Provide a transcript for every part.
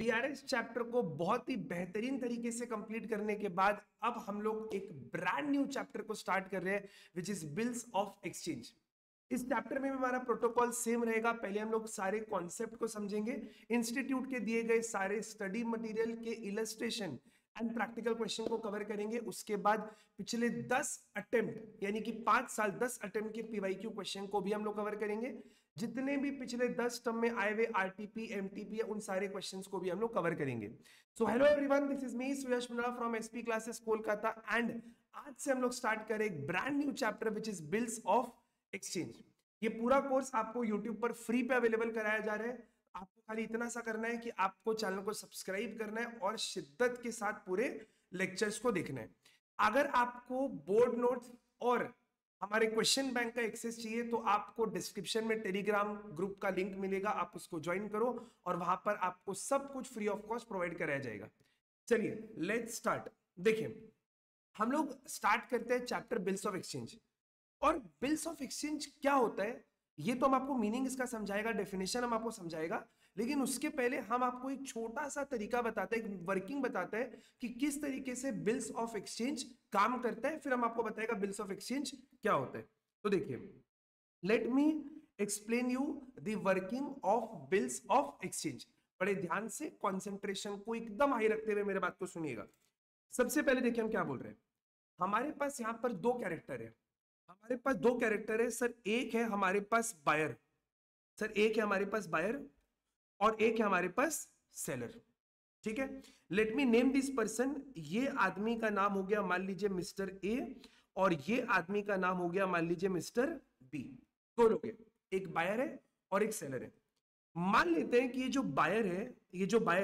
BRS chapter को बहुत ही बेहतरीन तरीके से कंप्लीट करने के बाद अब हम लोग एक ब्रांड न्यू चैप्टर को स्टार्ट कर रहे हैं which is bills of exchange. इस चैप्टर में भी हमारा प्रोटोकॉल सेम रहेगा। पहले हम लोग सारे कॉन्सेप्ट को समझेंगे, इंस्टीट्यूट के दिए गए सारे स्टडी मटेरियल के इलस्ट्रेशन एंड प्रैक्टिकल क्वेश्चन को कवर करेंगे। उसके बाद पिछले 10 अटेम्प्ट यानी कि 5 साल 10 अटेम्प्ट के पीवाईक्यू क्वेश्चन को भी हम लोग कवर करेंगे। जितने भी पिछले 10 टर्म में आए हुए आरटीपी एमटीपी उन सारे क्वेश्चंस को भी हम लोग कवर करेंगे। So hello everyone, this is me Suyash Munda from SP classes Kolkata and आज से हम लोग स्टार्ट करें एक brand new chapter which is bills of exchange. ये पूरा कोर्स आपको यूट्यूब पर फ्री पे अवेलेबल कराया जा रहा है। आपको खाली इतना सा करना है कि आपको चैनल को सब्सक्राइब करना है और शिद्दत के साथ पूरे लेक्चर्स को देखना है। अगर आपको बोर्ड नोट्स और हमारे क्वेश्चन बैंक का एक्सेस चाहिए तो आपको डिस्क्रिप्शन में टेलीग्राम ग्रुप का लिंक मिलेगा, आप उसको ज्वाइन करो और वहां पर आपको सब कुछ फ्री ऑफ कॉस्ट प्रोवाइड कराया जाएगा। चलिए लेट्स स्टार्ट। देखिए हम लोग स्टार्ट करते हैं चैप्टर बिल्स ऑफ एक्सचेंज। और बिल्स ऑफ एक्सचेंज क्या होता है ये तो हम आपको मीनिंग इसका समझाएगा, डेफिनेशन हम आपको समझाएगा, लेकिन उसके पहले हम आपको एक छोटा सा तरीका बताते हैं, एक वर्किंग बताते हैं कि किस तरीके से बिल्स ऑफ एक्सचेंज काम करता है। फिर हम आपको बताएगा बिल्स ऑफ एक्सचेंज क्या होता है। तो देखिए let me explain you the working of bills of exchange. बड़े ध्यान से कॉन्सेंट्रेशन को एकदम हाई रखते हुए मेरे बात को सुनिएगा। सबसे पहले देखिए हम क्या बोल रहे हैं। हमारे पास यहाँ पर दो कैरेक्टर है, हमारे पास दो कैरेक्टर है सर। एक है हमारे पास बायर, सर एक है हमारे पास बायर और एक है हमारे पास सेलर। ठीक है, let me name this person. ये आदमी का नाम हो गया मान लीजिए मिस्टर ए और ये आदमी का नाम हो गया मान लीजिए मिस्टर बी। दो लोग हैं, एक बायर है और एक सेलर है। मान लेते हैं कि ये जो बायर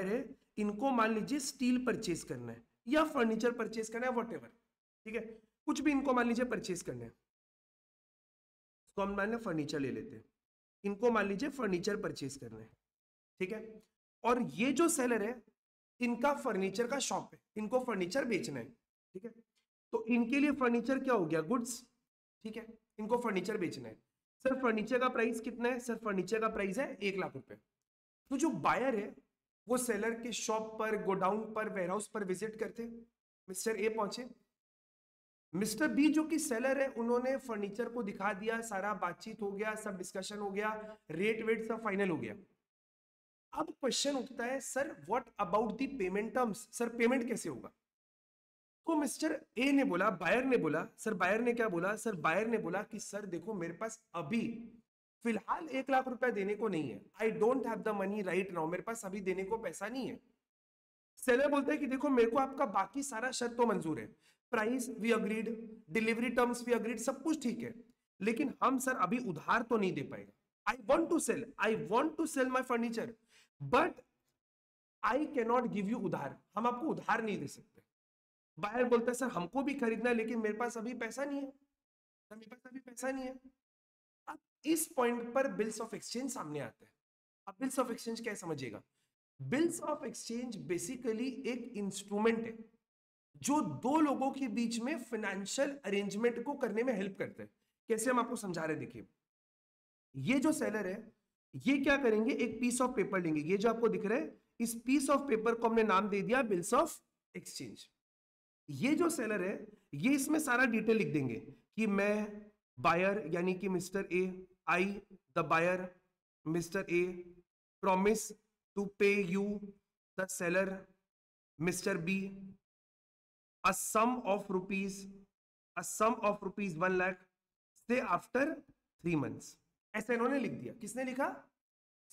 है इनको मान लीजिए स्टील परचेज करना है या फर्नीचर परचेज करना है, व्हाटएवर। ठीक है, कुछ भी इनको मान लीजिए परचेज करना है। तो हम मान फर्नीचर ले लेते हैं, इनको मान लीजिए फर्नीचर परचेज करना है। ठीक है, और ये जो सेलर है इनका फर्नीचर का शॉप है, इनको फर्नीचर बेचना है। ठीक है, तो इनके लिए फर्नीचर क्या हो गया, गुड्स। ठीक है, इनको फर्नीचर बेचना है। सर फर्नीचर का प्राइस कितना है, सर फर्नीचर का प्राइस है 1 लाख रुपए। तो जो बायर है वो सेलर के शॉप पर, गोडाउन पर, वेयरहाउस पर विजिट करते। मिस्टर ए पहुंचे, मिस्टर बी जो कि सेलर है उन्होंने फर्नीचर को दिखा दिया, सारा बातचीत हो गया, सब डिस्कशन हो गया, रेट वेट सब फाइनल हो गया। अब क्वेश्चन उठता है sir what about the payment terms, sir payment कैसे होगा। तो मिस्टर ए ने बोला, बायर ने बोला, सर बायर ने क्या बोला, सर बायर ने बोला कि सर देखो मेरे पास अभी फिलहाल 1 लाख रुपया देने को नहीं है, I don't have the money right now, मेरे पास अभी देने को पैसा नहीं है। सेलर बोलता है कि देखो मेरे को आपका बाकी सारा शर्त तो मंजूर है, price we agreed, delivery terms we agreed, सब कुछ ठीक है, लेकिन हम सर अभी उधार तो नहीं दे पाएगा। I want to sell my furniture but I cannot give you उधार, हम आपको उधार नहीं दे सकते। बायर बोलता है सर हमको भी खरीदना है लेकिन मेरे पास अभी पैसा नहीं है, सर मेरे पास अभी पैसा नहीं है। अब इस पॉइंट पर बिल्स ऑफ एक्सचेंज सामने आता है। अब बिल्स ऑफ एक्सचेंज क्या समझिएगा, बिल्स ऑफ एक्सचेंज बेसिकली एक इंस्ट्रूमेंट है जो दो लोगों के बीच में फाइनेंशियल अरेंजमेंट को करने में हेल्प करते हैं। कैसे हम आपको समझा रहे हैं, देखिए ये जो सेलर है ये क्या करेंगे, एक पीस ऑफ पेपर लेंगे, ये जो आपको दिख रहा है इस पीस ऑफ पेपर को हमने नाम दे दिया बिल्स ऑफ एक्सचेंज। ये जो सेलर है ये इसमें सारा डिटेल लिख देंगे कि मैं बायर यानी कि mister A, I the buyer, mister A promise to pay you the seller mister B a sum of rupees 1 lakh say after 3 months। ऐसा इन्होंने लिख दिया। किसने लिखा,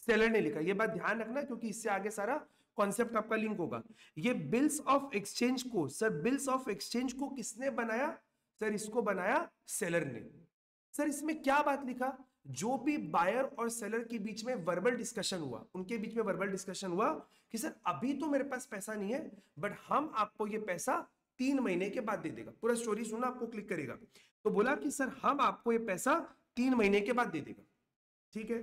सेलर ने लिखा। ये बात ध्यान रखना क्योंकि इससे आगे सारा कॉन्सेप्ट आपका लिंक होगा। ये बिल्स ऑफ एक्सचेंज को, सर बिल्स ऑफ एक्सचेंज को किसने बनाया, सर इसको बनाया सेलर ने। सर इसमें क्या बात लिखा, जो भी बायर और सेलर के बीच में वर्बल डिस्कशन हुआ, उनके बीच में वर्बल डिस्कशन हुआ कि सर अभी तो मेरे पास पैसा नहीं है बट हम आपको ये पैसा 3 महीने के बाद दे देगा। पूरा स्टोरी सुनना, आपको क्लिक करेगा। तो बोला कि सर हम आपको ये पैसा 3 महीने के बाद दे देगा। ठीक है,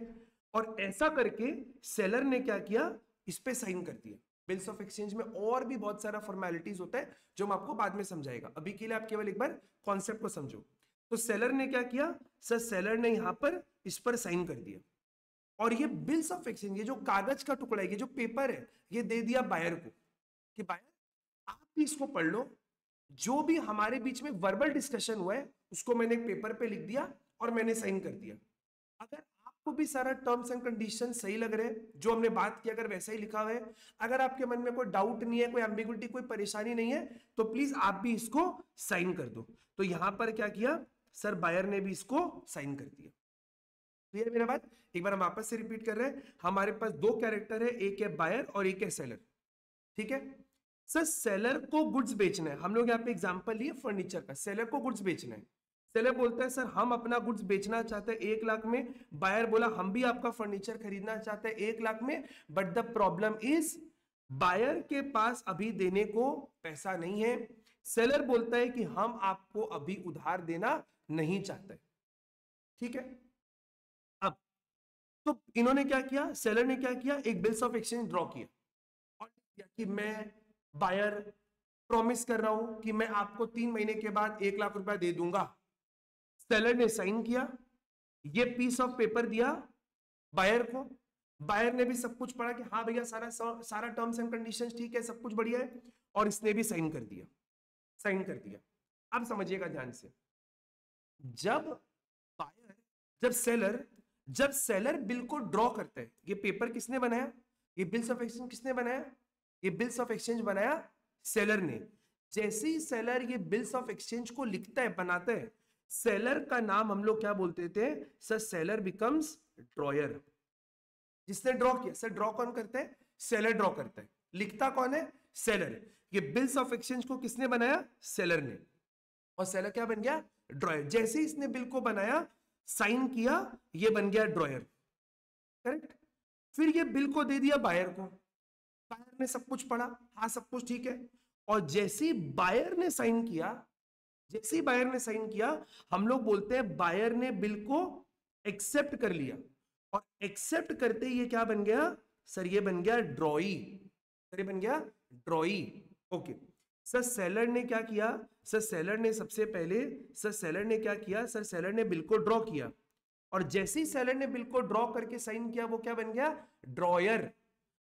और ऐसा करके सेलर ने क्या किया, इस पे साइन कर दिया। बिल्स ऑफ एक्सचेंज में और भी बहुत सारा फॉर्मेलिटीज होता है जो मैं आपको बाद में समझाएगा, अभी के लिए आप केवल एक बार कॉन्सेप्ट को समझो। तो सेलर ने क्या किया, सर सेलर ने यहां पर इस पर साइन कर दिया। और ये बिल्स ऑफ एक्सचेंज, ये जो कागज का टुकड़ा है, ये जो पेपर है, ये दे दिया बायर को कि बायर आप भी इसको पढ़ लो, जो भी हमारे बीच में वर्बल डिस्कशन हुआ है उसको मैंने एक पेपर पे लिख दिया और मैंने साइन कर दिया। अगर आपको भी सारा टर्म्स एंड कंडीशन सही लग रहे हैं, जो हमने बात की अगर वैसा ही लिखा हुआ है, अगर आपके मन में कोई डाउट नहीं है, कोई एम्बिगुइटी, कोई परेशानी नहीं है, तो प्लीज आप भी इसको साइन कर दो। तो यहां पर क्या किया सर, बायर ने भी इसको साइन कर दिया। क्लियर मेरा बात? एक बार हम वापस से रिपीट कर रहे हैं, हमारे पास दो कैरेक्टर है, एक है बायर और एक है सेलर। ठीक है सर, सेलर को गुड्स बेचना है, हम लोग यहाँ पे एग्जांपल लिए फर्नीचर का, सेलर को गुड्स बेचना है। सेलर बोलता है सर हम अपना गुड्स बेचना चाहते हैं 1 लाख में, बायर बोला हम भी आपका फर्नीचर खरीदना चाहते हैं 1 लाख में, but the problem is buyer के पास अभी देने को पैसा नहीं है। सेलर बोलता है कि हम आपको अभी उधार देना नहीं चाहते। ठीक है, अब तो इन्होंने क्या किया, सेलर ने क्या किया, एक बिल्स ऑफ एक्सचेंज ड्रॉ किया और कि मैं बायर प्रॉमिस कर रहा हूं कि मैं आपको 3 महीने के बाद 1 लाख रुपया दे दूंगा। सेलर ने साइन किया, ये पीस ऑफ पेपर दिया बायर को, बायर ने भी सब कुछ पढ़ा कि हाँ भैया सारा टर्म्स एंड कंडीशंस ठीक है, सब कुछ बढ़िया है, और इसने भी साइन कर दिया, साइन कर दिया। अब समझिएगा ध्यान से, जब बायर जब सेलर बिल को ड्रॉ करता है, ये पेपर किसने बनाया, ये बिल्स ऑफ एक्सचेंज किसने बनाया, ये बिल्स ऑफ एक्सचेंज बनाया सेलर ने। जैसे ही सेलर ये बिल्स ऑफ एक्सचेंज को लिखता है, बनाता है, सेलर का नाम हम लोग क्या बोलते थे सर, सेलर बिकम्स ड्रॉयर। जिसने ड्रॉ किया, सर ड्रॉ कौन करता है, सेलर ड्रॉ करता है, लिखता कौन है, सेलर। ये बिल्स ऑफ एक्सचेंज को किसने बनाया, सेलर ने, और सेलर क्या बन गया, ड्रॉयर। जैसे ही इसने बिल को बनाया, साइन किया, ये बन गया ड्रॉयर। करेक्ट। फिर ये बिल को दे दिया बायर को, बायर ने सब कुछ पढ़ा, हाँ सब कुछ ठीक है, और जैसे ही बायर ने साइन किया, जैसे ही बायर ने साइन किया, हम लोग बोलते हैं बायर ने बिल को एक्सेप्ट कर लिया, और एक्सेप्ट करते ही ये क्या बन गया सर, ये बन गया ड्रॉई। सर ये बन गया ड्रॉई। ओके सर, सेलर ने क्या किया, सर सेलर ने सबसे पहले, सर सेलर ने क्या किया, सर सेलर ने बिल को ड्रॉ किया, और जैसे ही सेलर ने बिल को ड्रॉ करके साइन किया, वो क्या बन गया, ड्रॉयर।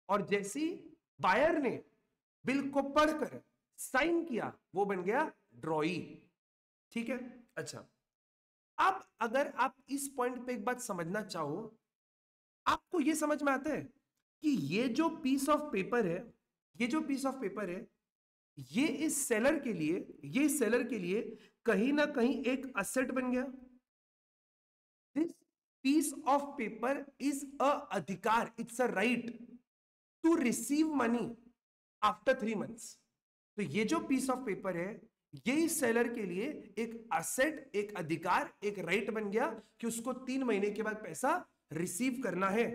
और जैसे ही बायर ने बिल को पढ़कर साइन किया, वो बन गया ड्रॉई। ठीक है, अच्छा अब अगर आप इस पॉइंट पे एक बात समझना चाहो, आपको ये समझ में आता है कि ये जो पीस ऑफ पेपर है, ये जो पीस ऑफ पेपर है, ये इस सेलर के लिए, ये सेलर के लिए कहीं ना कहीं एक असेट बन गया। This piece of paper is a अधिकार, it's a right to receive money after 3 months। तो ये जो पीस ऑफ पेपर है, ये इस सेलर के लिए एक असेट, एक अधिकार, एक राइट बन गया कि उसको 3 महीने के बाद पैसा रिसीव करना है।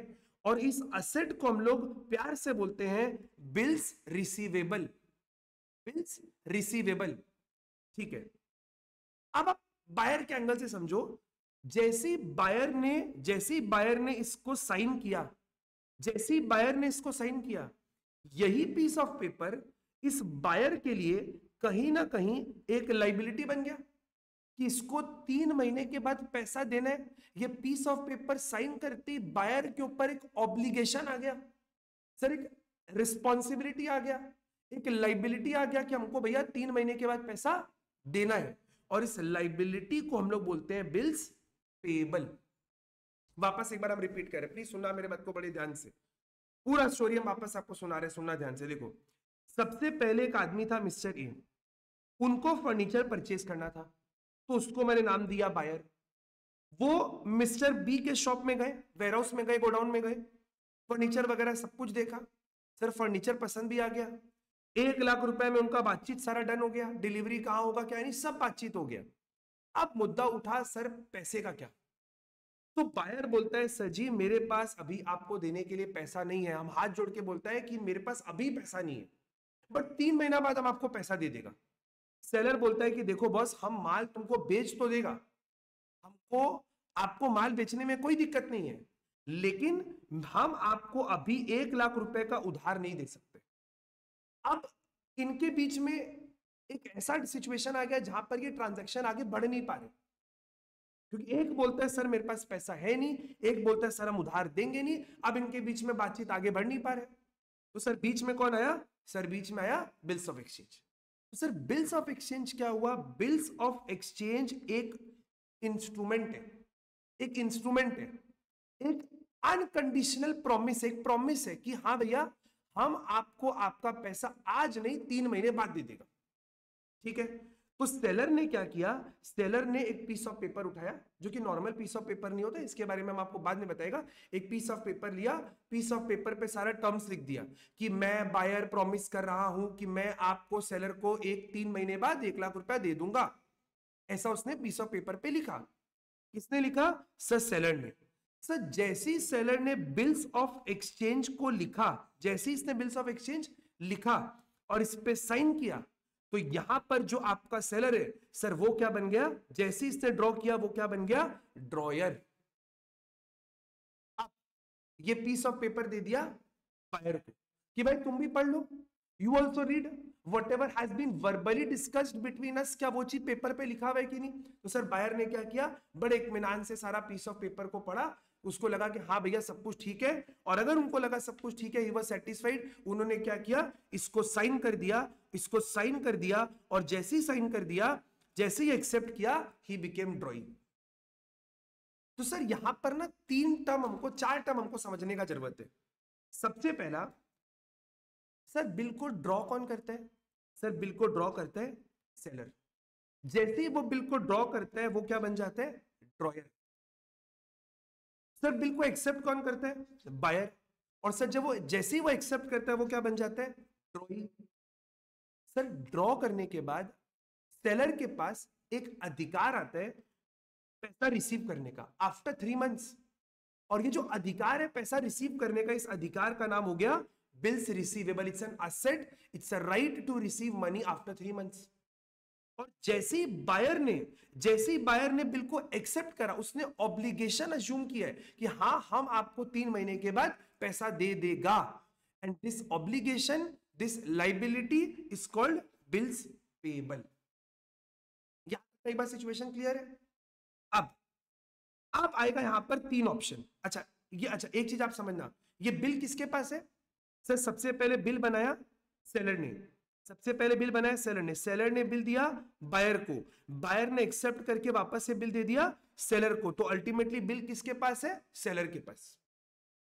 और इस असेट को हम लोग प्यार से बोलते हैं बिल्स रिसीवेबल, बिल्स रिसीवेबल। ठीक है, अब आप बायर के एंगल से समझो, जैसे बायर ने इसको साइन किया, जैसे बायर ने इसको साइन किया, यही पीस ऑफ पेपर इस बायर के लिए कहीं ना कहीं एक लाइबिलिटी बन गया कि इसको 3 महीने के बाद पैसा देना है। ये पीस ऑफ पेपर साइन करती बायर के ऊपर एक ऑब्लिगेशन आ गया सर, एक रिस्पॉन्सिबिलिटी आ गया, एक लाइबिलिटी आ गया कि हमको भैया 3 महीने के बाद पैसा देना है, और इस लाइबिलिटी को हम लोग बोलते हैं बिल्स पेएबल। वापस एक बार हम रिपीट करें, प्लीज सुनना मेरे बात को बड़े ध्यान से, पूरा स्टोरी हम वापस आपको सुना रहे, सुनना ध्यान से। देखो, सबसे पहले एक आदमी था मिस्टर ए, उनको फर्नीचर परचेज करना था, तो उसको मैंने नाम दिया बायर। वो मिस्टर बी के शॉप में गए, वेयरहाउस में गए, गोडाउन में गए, फर्नीचर वगैरह सब कुछ देखा, सर फर्नीचर पसंद भी आ गया, 1 लाख रुपए में उनका बातचीत सारा डन हो गया, डिलीवरी कहाँ होगा क्या नहीं सब बातचीत हो गया। अब मुद्दा उठा सर पैसे का क्या, तो बायर बोलता है सर जी मेरे पास अभी आपको देने के लिए पैसा नहीं है। हम हाथ जोड़ के बोलता है कि मेरे पास अभी पैसा नहीं है, बट 3 महीना बाद हम आपको पैसा दे देगा। सेलर बोलता है कि देखो बॉस, हम माल तुमको बेच तो देगा, हमको आपको माल बेचने में कोई दिक्कत नहीं है, लेकिन हम आपको अभी 1 लाख रुपए का उधार नहीं दे सकते। अब इनके बीच में एक ऐसा सिचुएशन आ गया जहां पर ये ट्रांजैक्शन आगे बढ़ नहीं पा रहे, क्योंकि एक बोलता है सर मेरे पास पैसा है नहीं, एक बोलता है सर हम उधार देंगे नहीं, अब इनके बीच में बातचीत आगे बढ़ नहीं पा रहे। तो सर बीच में कौन आया? सर बीच में आया बिल्स ऑफ एक्सचेंज। तो सर बिल्स ऑफ एक्सचेंज क्या हुआ? बिल्स ऑफ एक्सचेंज एक इंस्ट्रूमेंट है, एक इंस्ट्रूमेंट है, एक अनकंडीशनल प्रॉमिस, एक प्रॉमिस है कि हाँ भैया हम आपको आपका पैसा आज नहीं 3 महीने बाद दे देगा। ठीक है, तो सेलर ने क्या किया? सेलर ने एक पीस ऑफ पेपर उठाया, जो कि नॉर्मल पीस ऑफ पेपर नहीं होता, इसके बारे में हम आपको बाद में बताएगा। एक पीस ऑफ पेपर लिया, पीस ऑफ पेपर पे सारा टर्म्स लिख दिया कि मैं बायर प्रॉमिस कर रहा हूं कि मैं आपको सेलर को 3 महीने बाद 1 लाख रुपया दे दूंगा। ऐसा उसने पीस ऑफ पेपर पे लिखा। किसने लिखा? सर सेलर ने। सर जैसे ही सेलर ने बिल्स ऑफ एक्सचेंज को लिखा, जैसे ही इसने बिल्स ऑफ एक्सचेंज लिखा और इस पे साइन किया, तो यहां पर जो आपका सेलर है सर वो क्या बन गया? जैसे इसने ड्रॉ किया वो क्या बन गया? ड्रॉयर। अब ये पीस ऑफ पेपर दे दिया बायर को कि भाई तुम भी पढ़ लो, you also read whatever has been verbally discussed between us। क्या वो चीज पेपर पे लिखा हुआ है कि नहीं? तो सर बायर ने क्या किया? बड़े इत्मीनान से सारा पीस ऑफ पेपर को पढ़ा, उसको लगा कि हाँ भैया सब कुछ ठीक है, और अगर उनको लगा सब कुछ ठीक है, ही वाज सेटिस्फाइड, उन्होंने क्या किया? इसको साइन कर दिया, इसको साइन कर दिया, और जैसे ही साइन कर दिया, जैसे ही एक्सेप्ट किया, ही बिकेम ड्रॉइंग। तो सर यहां पर ना 4 टर्म हमको समझने का जरूरत है। सबसे पहला, सर बिल को ड्रॉ कौन करता है? सर बिल को ड्रॉ करता है सेलर। जैसे ही वो बिल को ड्रॉ करता है वो क्या बन जाता है? ड्रॉयर। सर बिल को एक्सेप्ट कौन करता है? बायर। और सर जब वो जैसे ही वो एक्सेप्ट करता है वो क्या बन जाता है? ड्रॉई। सर ड्रॉ करने के बाद सेलर के पास एक अधिकार आता है पैसा रिसीव करने का आफ्टर 3 मंथ्स। और ये जो अधिकार है पैसा रिसीव करने का, इस अधिकार का नाम हो गया bills receivable. It's an asset, it's a right to receive money after 3 months. और जैसे ही बायर ने बिल को एक्सेप्ट करा, उसने ऑब्लिगेशन अज्यूम किया है कि हाँ हम आपको 3 महीने के बाद पैसा दे देगा। And this obligation, this liability is called bills payable. यहां तक कई बार सिचुएशन क्लियर है? अब आएगा यहां पर 3 ऑप्शन। अच्छा एक चीज आप समझना, ये बिल किसके पास है? सर सबसे पहले बिल बनाया सेलर ने, सेलर ने बिल दिया बायर को, बायर ने एक्सेप्ट करके वापस से बिल दे दिया सेलर को। तो अल्टीमेटली बिल किसके पास है? सेलर के पास।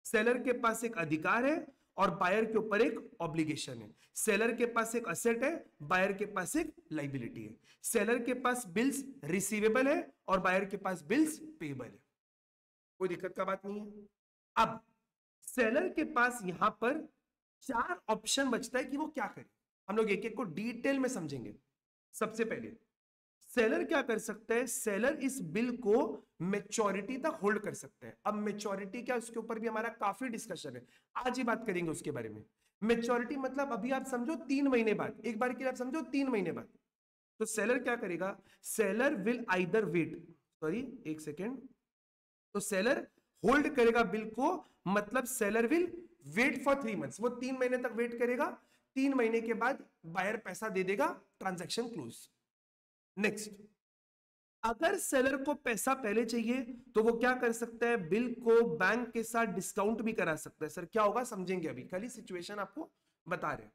सेलर के पास एक अधिकार है और बायर के ऊपर एक ऑब्लिगेशन है। सेलर के पास एक असेट है, बायर के पास एक लाइबिलिटी है। सेलर के पास बिल्स रिसीवेबल है और बायर के पास बिल्स पेएबल है। कोई दिक्कत का बात नहीं है। अब सेलर के पास यहां पर 4 ऑप्शन बचता है कि वो क्या करे। हम लोग एक एक को डिटेल में समझेंगे। सबसे पहले सेलर क्या कर सकता है? सेलर इस बिल को मैच्योरिटी तक होल्ड कर सकता है। अब मैच्योरिटी क्या, उसके ऊपर भी हमारा काफी डिस्कशन है, आज ही बात करेंगे उसके बारे में। मैच्योरिटी मतलब अभी आप समझो 3 महीने बाद, एक बार के लिए आप समझो 3 महीने बाद। तो सेलर क्या करेगा? सेलर विल आइदर वेट, एक सेकेंड, तो सेलर होल्ड करेगा बिल को, मतलब seller will wait for 3 months. वो 3 महीने तक वेट करेगा, 3 महीने के बाद बायर पैसा दे देगा, ट्रांजैक्शन क्लोज। नेक्स्ट, अगर सेलर को पैसा पहले चाहिए तो वो क्या कर सकता है? बिल को बैंक के साथ डिस्काउंट भी करा सकता है। सर क्या होगा समझेंगे अभी, खाली सिचुएशन आपको बता रहे हैं।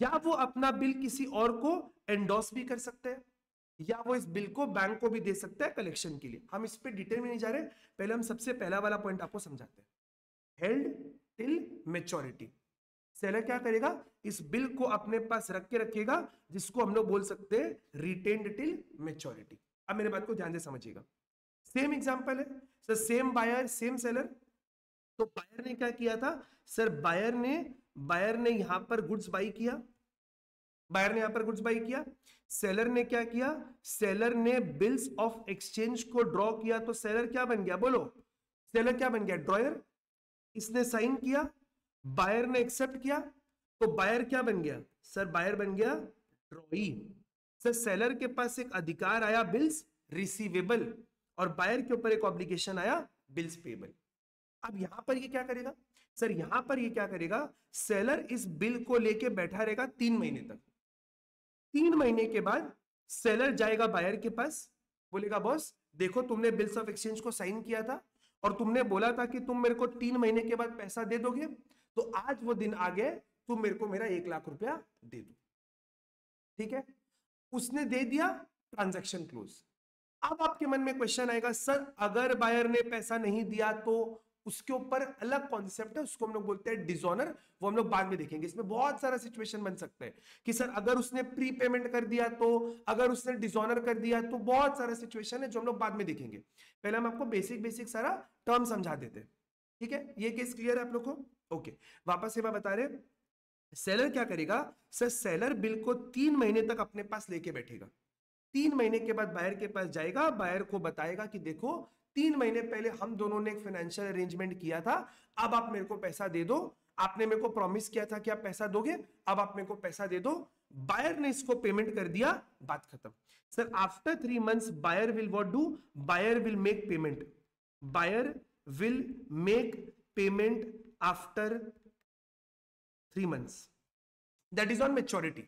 या वो अपना बिल किसी और को एंडोर्स भी कर सकते हैं, या वो इस बिल को बैंक को भी दे सकता है कलेक्शन के लिए। हम इस पे डिटेल में नहीं जा रहे, पहले हम सबसे पहला वाला पॉइंट आपको समझाते हैं। Held till maturity. सेलर क्या करेगा? इस बिल को अपने पास रख के रखेगा, जिसको हम लोग बोल सकते हैं रिटेन्ड टिल मैच्योरिटी। अब मेरे बात को ध्यान से समझिएगा। सेम एग्जांपल है sir, same buyer same seller. तो बायर ने क्या किया था? सर बायर ने यहां पर गुड्स बाई किया, सेलर ने क्या किया? सेलर ने बिल्स ऑफ एक्सचेंज को ड्रॉ किया। तो सेलर क्या बन गया? बोलो, सेलर क्या बन गया? ड्रॉयर। इसने साइन किया, बायर ने एक्सेप्ट किया, तो बायर क्या बन गया? सर बायर बन गया ड्रॉई। सर सेलर के पास एक अधिकार आया बिल्स रिसीवेबल, और बायर के ऊपर एक ऑब्लिगेशन आया बिल्स पेएबल। अब यहां पर ये क्या करेगा? सर यहां पर ये क्या करेगा? सेलर इस बिल को लेके बैठा रहेगा 3 महीने तक। 3 महीने के बाद सेलर जाएगा बायर के पास, बोलेगा बॉस देखो तुमने बिल्स ऑफ एक्सचेंज को साइन किया था और तुमने बोला था कि तुम मेरे को 3 महीने के बाद पैसा दे दोगे, तो आज वो दिन आ गए, तुम मेरे को मेरा 1 लाख रुपया दे दो। ठीक है, उसने दे दिया, ट्रांजैक्शन क्लोज। अब आपके मन में क्वेश्चन आएगा, सर अगर बायर ने पैसा नहीं दिया तो उसके ऊपर अलग कॉन्सेप्ट है, उसको हम लोग बोलते हैं डिसऑनर, वो हम लोग बाद में देखेंगे। इसमें बहुत सारा सिचुएशन बन सकता है कि सर अगर उसने प्री पेमेंट कर दिया तो, अगर उसने डिसऑनर कर दिया तो, बहुत सारा सिचुएशन है जो हम लोग बाद में देखेंगे। पहले हम आपको बेसिक सारा टर्म समझा देते हैं। ठीक है, ये केस क्लियर है आप लोग को? ओके, वापस से मैं बता रहे, सेलर क्या करेगा, सर सेलर बिल को 3 महीने तक अपने पास लेके बैठेगा। 3 महीने के बाद बायर के पास जाएगा, बायर को बताएगा कि देखो 3 महीने पहले हम दोनों ने एक फाइनेंशियल अरेंजमेंट किया था, अब आप मेरे को पैसा दे दो, आपने मेरे को प्रॉमिस किया था कि आप पैसा दोगे, अब आप मेरे को पैसा दे दो। बायर ने इसको पेमेंट कर दिया, बात खत्म। Sir after 3 months buyer will what do, buyer will make payment, buyer will make payment after 3 months, that is on maturity,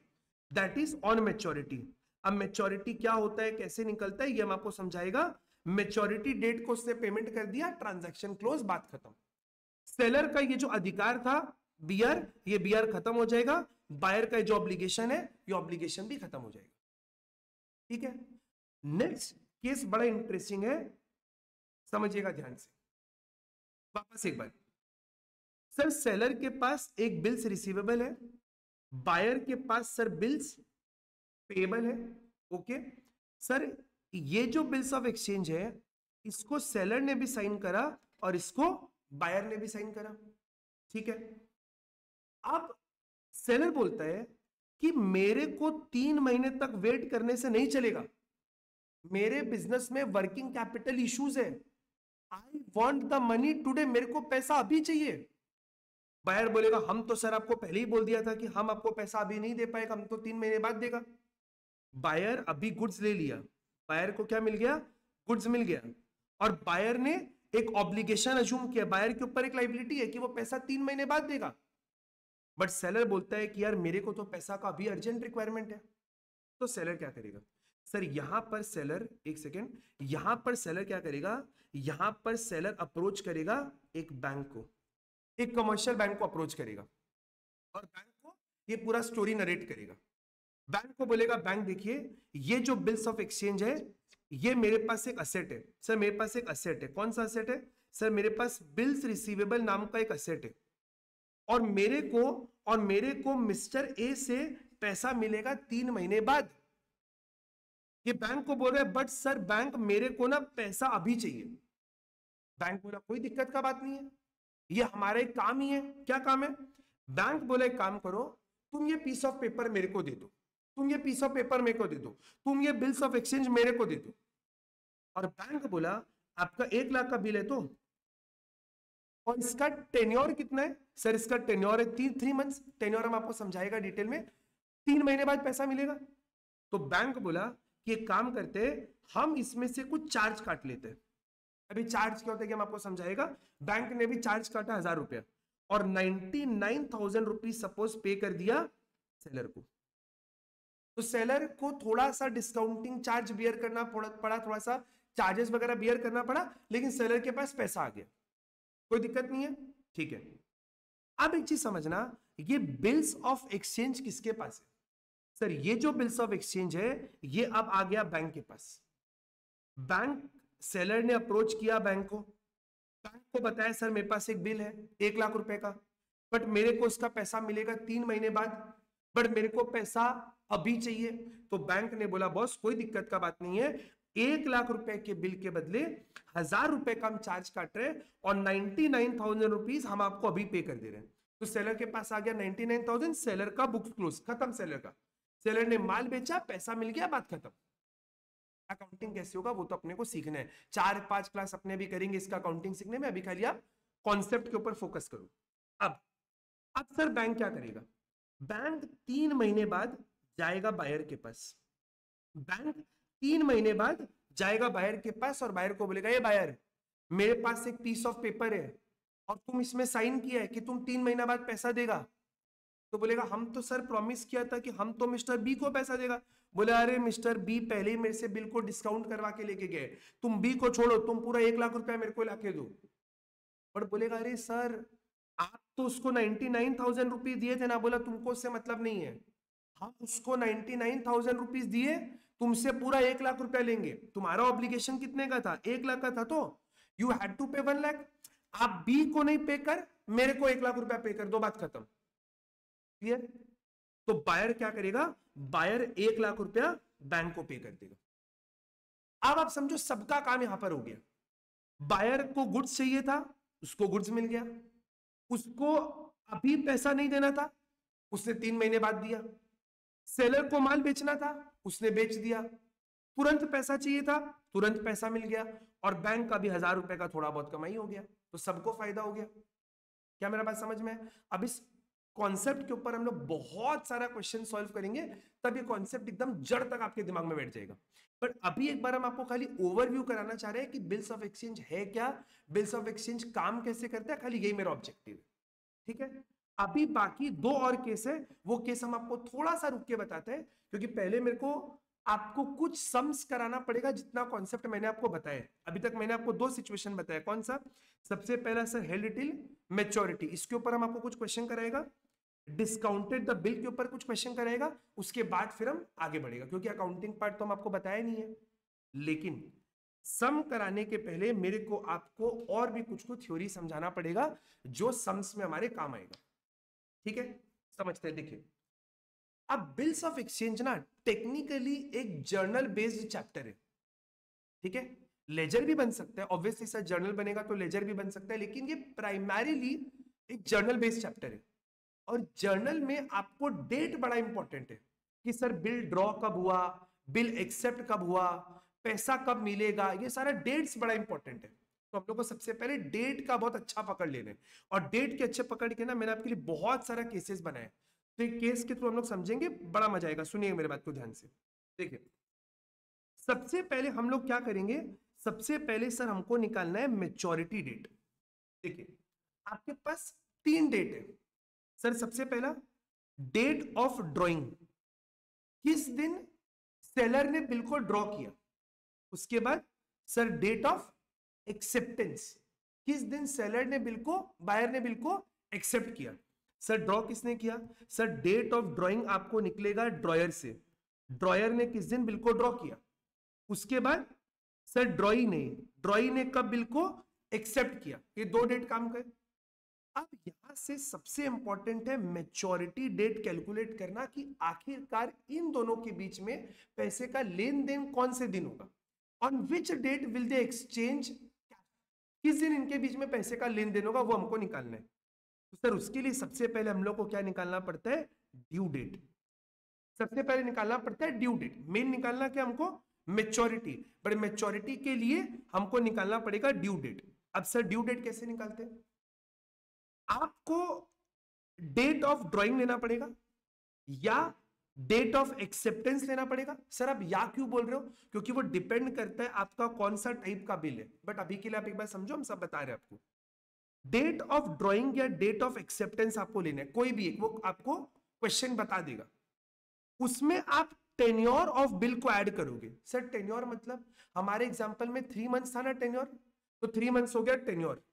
that is on maturity। अब मेच्योरिटी क्या होता है, कैसे निकलता है, ये हम आपको समझाएगा। मेच्योरिटी डेट को उसने पेमेंट कर दिया, ट्रांजैक्शन क्लोज, बात खत्म। सेलर का ये जो अधिकार था बियर, ये बियर खत्म हो जाएगा, बायर का जो ऑब्लिगेशन है ये ऑब्लिगेशन भी खत्म हो जाएगा। ठीक है, नेक्स्ट केस बड़ा इंटरेस्टिंग है, समझिएगा ध्यान से। वापस एक बार, सर सेलर के पास एक बिल्स रिसीवेबल है, बायर के पास सर बिल्स पेबल है। ओके सर, ये जो बिल्स ऑफ एक्सचेंज है इसको सेलर ने भी साइन करा और इसको बायर ने भी साइन करा। ठीक है, अब सेलर बोलता है कि मेरे को 3 महीने तक वेट करने से नहीं चलेगा, मेरे बिजनेस में वर्किंग कैपिटल इश्यूज है, I want the money today, मेरे को पैसा अभी चाहिए। बायर बोलेगा हम तो सर आपको पहले ही बोल दिया था कि हम आपको पैसा अभी नहीं दे पाएगा, हम तो 3 महीने बाद देगा। बायर अभी गुड्स ले लिया, बायर को क्या मिल गया, गुड्स मिल गया, और बायर ने एक ऑब्लिगेशन अज्यूम किया, बायर के ऊपर एक लायबिलिटी है कि वो पैसा 3 महीने बाद देगा। बट सेलर बोलता है कि यार मेरे को तो पैसा का अभी अर्जेंट रिक्वायरमेंट है। तो सेलर क्या करेगा, सर यहां पर सेलर, एक सेकेंड, यहां पर सेलर क्या करेगा, यहां पर सेलर अप्रोच करेगा एक बैंक को, एक कमर्शियल बैंक को अप्रोच करेगा और बैंक को ये पूरा स्टोरी नरेट करेगा। बैंक को बोलेगा, बैंक देखिए ये जो बिल्स ऑफ एक्सचेंज है ये मेरे पास एक असेट है। सर मेरे पास एक असेट है, कौन सा असेट है, सर मेरे पास बिल्स रिसीवेबल नाम का एक असेट है, और मेरे को मिस्टर ए से पैसा मिलेगा 3 महीने बाद। ये बैंक को बोल रहा है, बट सर बैंक मेरे को ना पैसा अभी चाहिए। बैंक बोला कोई दिक्कत का बात नहीं है, ये हमारा एक काम ही है। क्या काम है, बैंक बोले एक काम करो, तुम ये पीस ऑफ पेपर मेरे को दे दो, तुम ये पीस ऑफ पेपर मेरे को दे दो, तुम ये बिल्स ऑफ एक्सचेंज मेरे को दे दो। और बैंक बोला आपका 1 लाख का बिल है तो, और इसका टेन्योर कितना है, सर इसका टेन्योर है 3 मंथ्स। टेन्योर हम आपको समझाएगा डिटेल में, 3 महीने बाद पैसा मिलेगा। तो बैंक बोला कि एक काम करते हैं, हम इसमें से कुछ चार्ज काट लेते हैं। अभी चार्ज क्या होता है कि हम आपको समझाएगा। बैंक ने भी चार्ज काटा 1000 रुपया और 99,000 रुपीज सपोज पे कर दिया सेलर को। तो सेलर को थोड़ा सा डिस्काउंटिंग चार्ज बियर करना पड़ा, थोड़ा सा चार्जेस वगैरह बियर करना पड़ा, लेकिन सेलर के पास पैसा आ गया, कोई दिक्कत नहीं है। ठीक है, अब एक चीज समझना, ये बिल्स ऑफ एक्सचेंज किसके पास है, सर ये जो बिल्स ऑफ एक्सचेंज है ये अब आ गया बैंक के पास। बैंक, सेलर ने अप्रोच किया बैंक को बताया सर मेरे पास एक बिल है 1 लाख रुपए का, बट मेरे को उसका पैसा मिलेगा 3 महीने बाद, बट मेरे को पैसा अभी चाहिए। तो बैंक ने बोला बॉस कोई दिक्कत का बात नहीं है, 1 लाख रुपए के बिल के बदले 1000 रुपए का हम चार्ज काट रहे हैं और 99,000 रुपीज हम आपको अभी पे कर दे रहे हैं। तो सेलर के पास आ गया 99,000, सेलर का बुक क्लोज, खत्म सेलर का। सेलर ने माल बेचा, पैसा मिल गया, बात खत्म। अकाउंटिंग कैसे होगा वो तो अपने को सीखना है, 4-5 क्लास अपने भी करेंगे इसका अकाउंटिंग सीखने में, अभी खाली आप कॉन्सेप्ट के ऊपर फोकस करो। अब सर बैंक क्या करेगा, बैंक 3 महीने बाद जाएगा बायर के पास, बैंक 3 महीने बाद जाएगा बायर के पास और बायर को बोलेगा ये बायर मेरे पास एक पीस ऑफ पेपर है और तुम इसमें साइन किया है कि तुम 3 महीना बाद पैसा देगा। तो बोलेगा हम तो सर प्रॉमिस किया था कि हम तो मिस्टर बी को पैसा देगा। बोले अरे मिस्टर बी पहले ही मेरे से बिल को डिस्काउंट करवा के लेके गए, तुम बी को छोड़ो, तुम पूरा 1 लाख रुपया मेरे को लाके दो। और बोलेगा अरे सर आप तो उसको 99,000 रुपीज दिए थे ना। बोला तुमको उससे मतलब नहीं है, हम उसको 99,000 रुपीज दिए, तुमसे पूरा 1 लाख रुपया लेंगे। तुम्हारा ऑब्लिगेशन कितने का था? 1 लाख का था, तो यू हैड टू पे 1 लाख। आप बी को नहीं पे कर, मेरे को 1 लाख रुपया पे कर दो, बात खत्म। क्लियर? तो बायर क्या करेगा? बायर 1 लाख रुपया बैंक को पे कर देगा। अब आप समझो सबका काम यहां पर हो गया। बायर को गुड्स चाहिए था, उसको गुड्स मिल गया। उसको अभी पैसा नहीं देना था, उसने 3 महीने बाद दिया। सेलर को माल बेचना था, उसने बेच दिया। तुरंत पैसा चाहिए था, तुरंत पैसा मिल गया। और बैंक का भी 1,000 रुपए का थोड़ा बहुत कमाई हो गया, तो सबको फायदा हो गया। क्या मेरा बात समझ में है? अब इस कॉन्सेप्ट के ऊपर हम लोग बहुत सारा क्वेश्चन सॉल्व करेंगे, तब ये कॉन्सेप्ट एकदम जड़ तक आपके दिमाग में बैठ जाएगा। बट अभी एक बार हम आपको खाली ओवरव्यू कराना चाह रहे हैं कि बिल्स ऑफ एक्सचेंज है क्या, बिल्स ऑफ एक्सचेंज काम कैसे करता है, खाली यही मेरा ऑब्जेक्टिव है। ठीक है? अभी बाकी 2 और केस है, वो केस हम आपको थोड़ा सा रुक के बताते हैं, क्योंकि पहले मेरे को आपको कुछ सम्स कराना पड़ेगा। जितना कॉन्सेप्ट मैंने आपको बताया अभी तक, मैंने आपको 2 सिचुएशन बताया। कौन सा? सबसे पहला सर हेल्ड टिल मैच्योरिटी, इसके ऊपर हम आपको कुछ क्वेश्चन कराएगा। डिस्काउंटेड द बिल के ऊपर कुछ क्वेश्चन कराएगा, उसके बाद फिर हम आगे बढ़ेगा, क्योंकि अकाउंटिंग पार्ट तो हम आपको बताया नहीं है। लेकिन सम कराने के पहले मेरे को आपको और भी कुछ थ्योरी समझाना पड़ेगा, जो सम्स में हमारे काम आएगा। ठीक है? समझते हैं। देखिए, अब बिल्स ऑफ एक्सचेंज ना टेक्निकली एक जर्नल बेस्ड चैप्टर है। ठीक है? लेजर भी बन सकता है, ऑब्वियसली सर जर्नल बनेगा तो लेजर भी बन सकता है, लेकिन ये प्राइमरीली एक जर्नल बेस्ड चैप्टर है। और जर्नल में आपको डेट बड़ा इंपॉर्टेंट है कि सर बिल ड्रॉ कब हुआ, बिल एक्सेप्ट कब हुआ, पैसा कब मिलेगा, ये सारा डेट्स बड़ा इंपॉर्टेंट है। तो हम लोग को सबसे पहले डेट का बहुत अच्छा पकड़ लेना है। और डेट के अच्छे पकड़ के ना मैंने आपके लिए बहुत सारा केसेस बनाए, तो एक केस के थ्रू हम लोग समझेंगे, बड़ा मजा आएगा। सुनिए मेरे बात को ध्यान से। देखिए, सबसे पहले हम लोग क्या करेंगे, सबसे पहले सर हमको निकालना है मैच्योरिटी डेट। देखिए, आपके पास 3 डेट है सर। सबसे पहला डेट ऑफ ड्रॉइंग, किस दिन सेलर ने बिल को ड्रॉ किया। उसके बाद सर डेट ऑफ एक्सेप्टेंस, किस दिन सेलर ने बिल को, बायर ने बिल को एक्सेप्ट किया। सर ड्रॉ किसने किया? सर डेट ऑफ ड्रॉइंग आपको निकलेगा ड्रॉयर से, ड्रॉयर ने किस दिन बिल को ड्रॉ किया। उसके बाद सर ड्रॉई ने कब बिल को एक्सेप्ट किया। ये 2 डेट काम कर। अब यहां से सबसे इंपॉर्टेंट है मैच्योरिटी डेट कैलकुलेट करना, कि आखिरकार इन दोनों के बीच में पैसे का लेन देन कौन से दिन होगा। On which date will they exchange, किस दिन इनके बीच में पैसे का लेन देन होगा, वो हमको निकालना है। तो सर उसके लिए सबसे पहले हम लोग को क्या निकालना पड़ता है? Due date. सबसे पहले निकालना पड़ता है ड्यू डेट। मेन निकालना क्या हमको? मैच्योरिटी। बट मैच्योरिटी के लिए हमको निकालना पड़ेगा ड्यू डेट। अब सर ड्यू डेट कैसे निकालते हैं? आपको डेट ऑफ ड्राइंग लेना पड़ेगा या डेट ऑफ एक्सेप्टेंस लेना पड़ेगा। सर आप या क्यों बोल रहे हो? क्योंकि वो डिपेंड करता है आपका कौन सा टाइप का बिल है। बट अभी के लिए आप एक बार समझो, हम सब बता रहे हैं आपको। डेट ऑफ ड्राइंग या डेट ऑफ एक्सेप्टेंस आपको लेना है, कोई भी एक, वो आपको क्वेश्चन बता देगा। उसमें आप टेन्योर ऑफ बिल को ऐड करोगे। सर टेन्योर मतलब हमारे एग्जांपल में 3 मंथ्स था ना टेन्योर, तो 3 मंथ्स हो गया टेन्योर।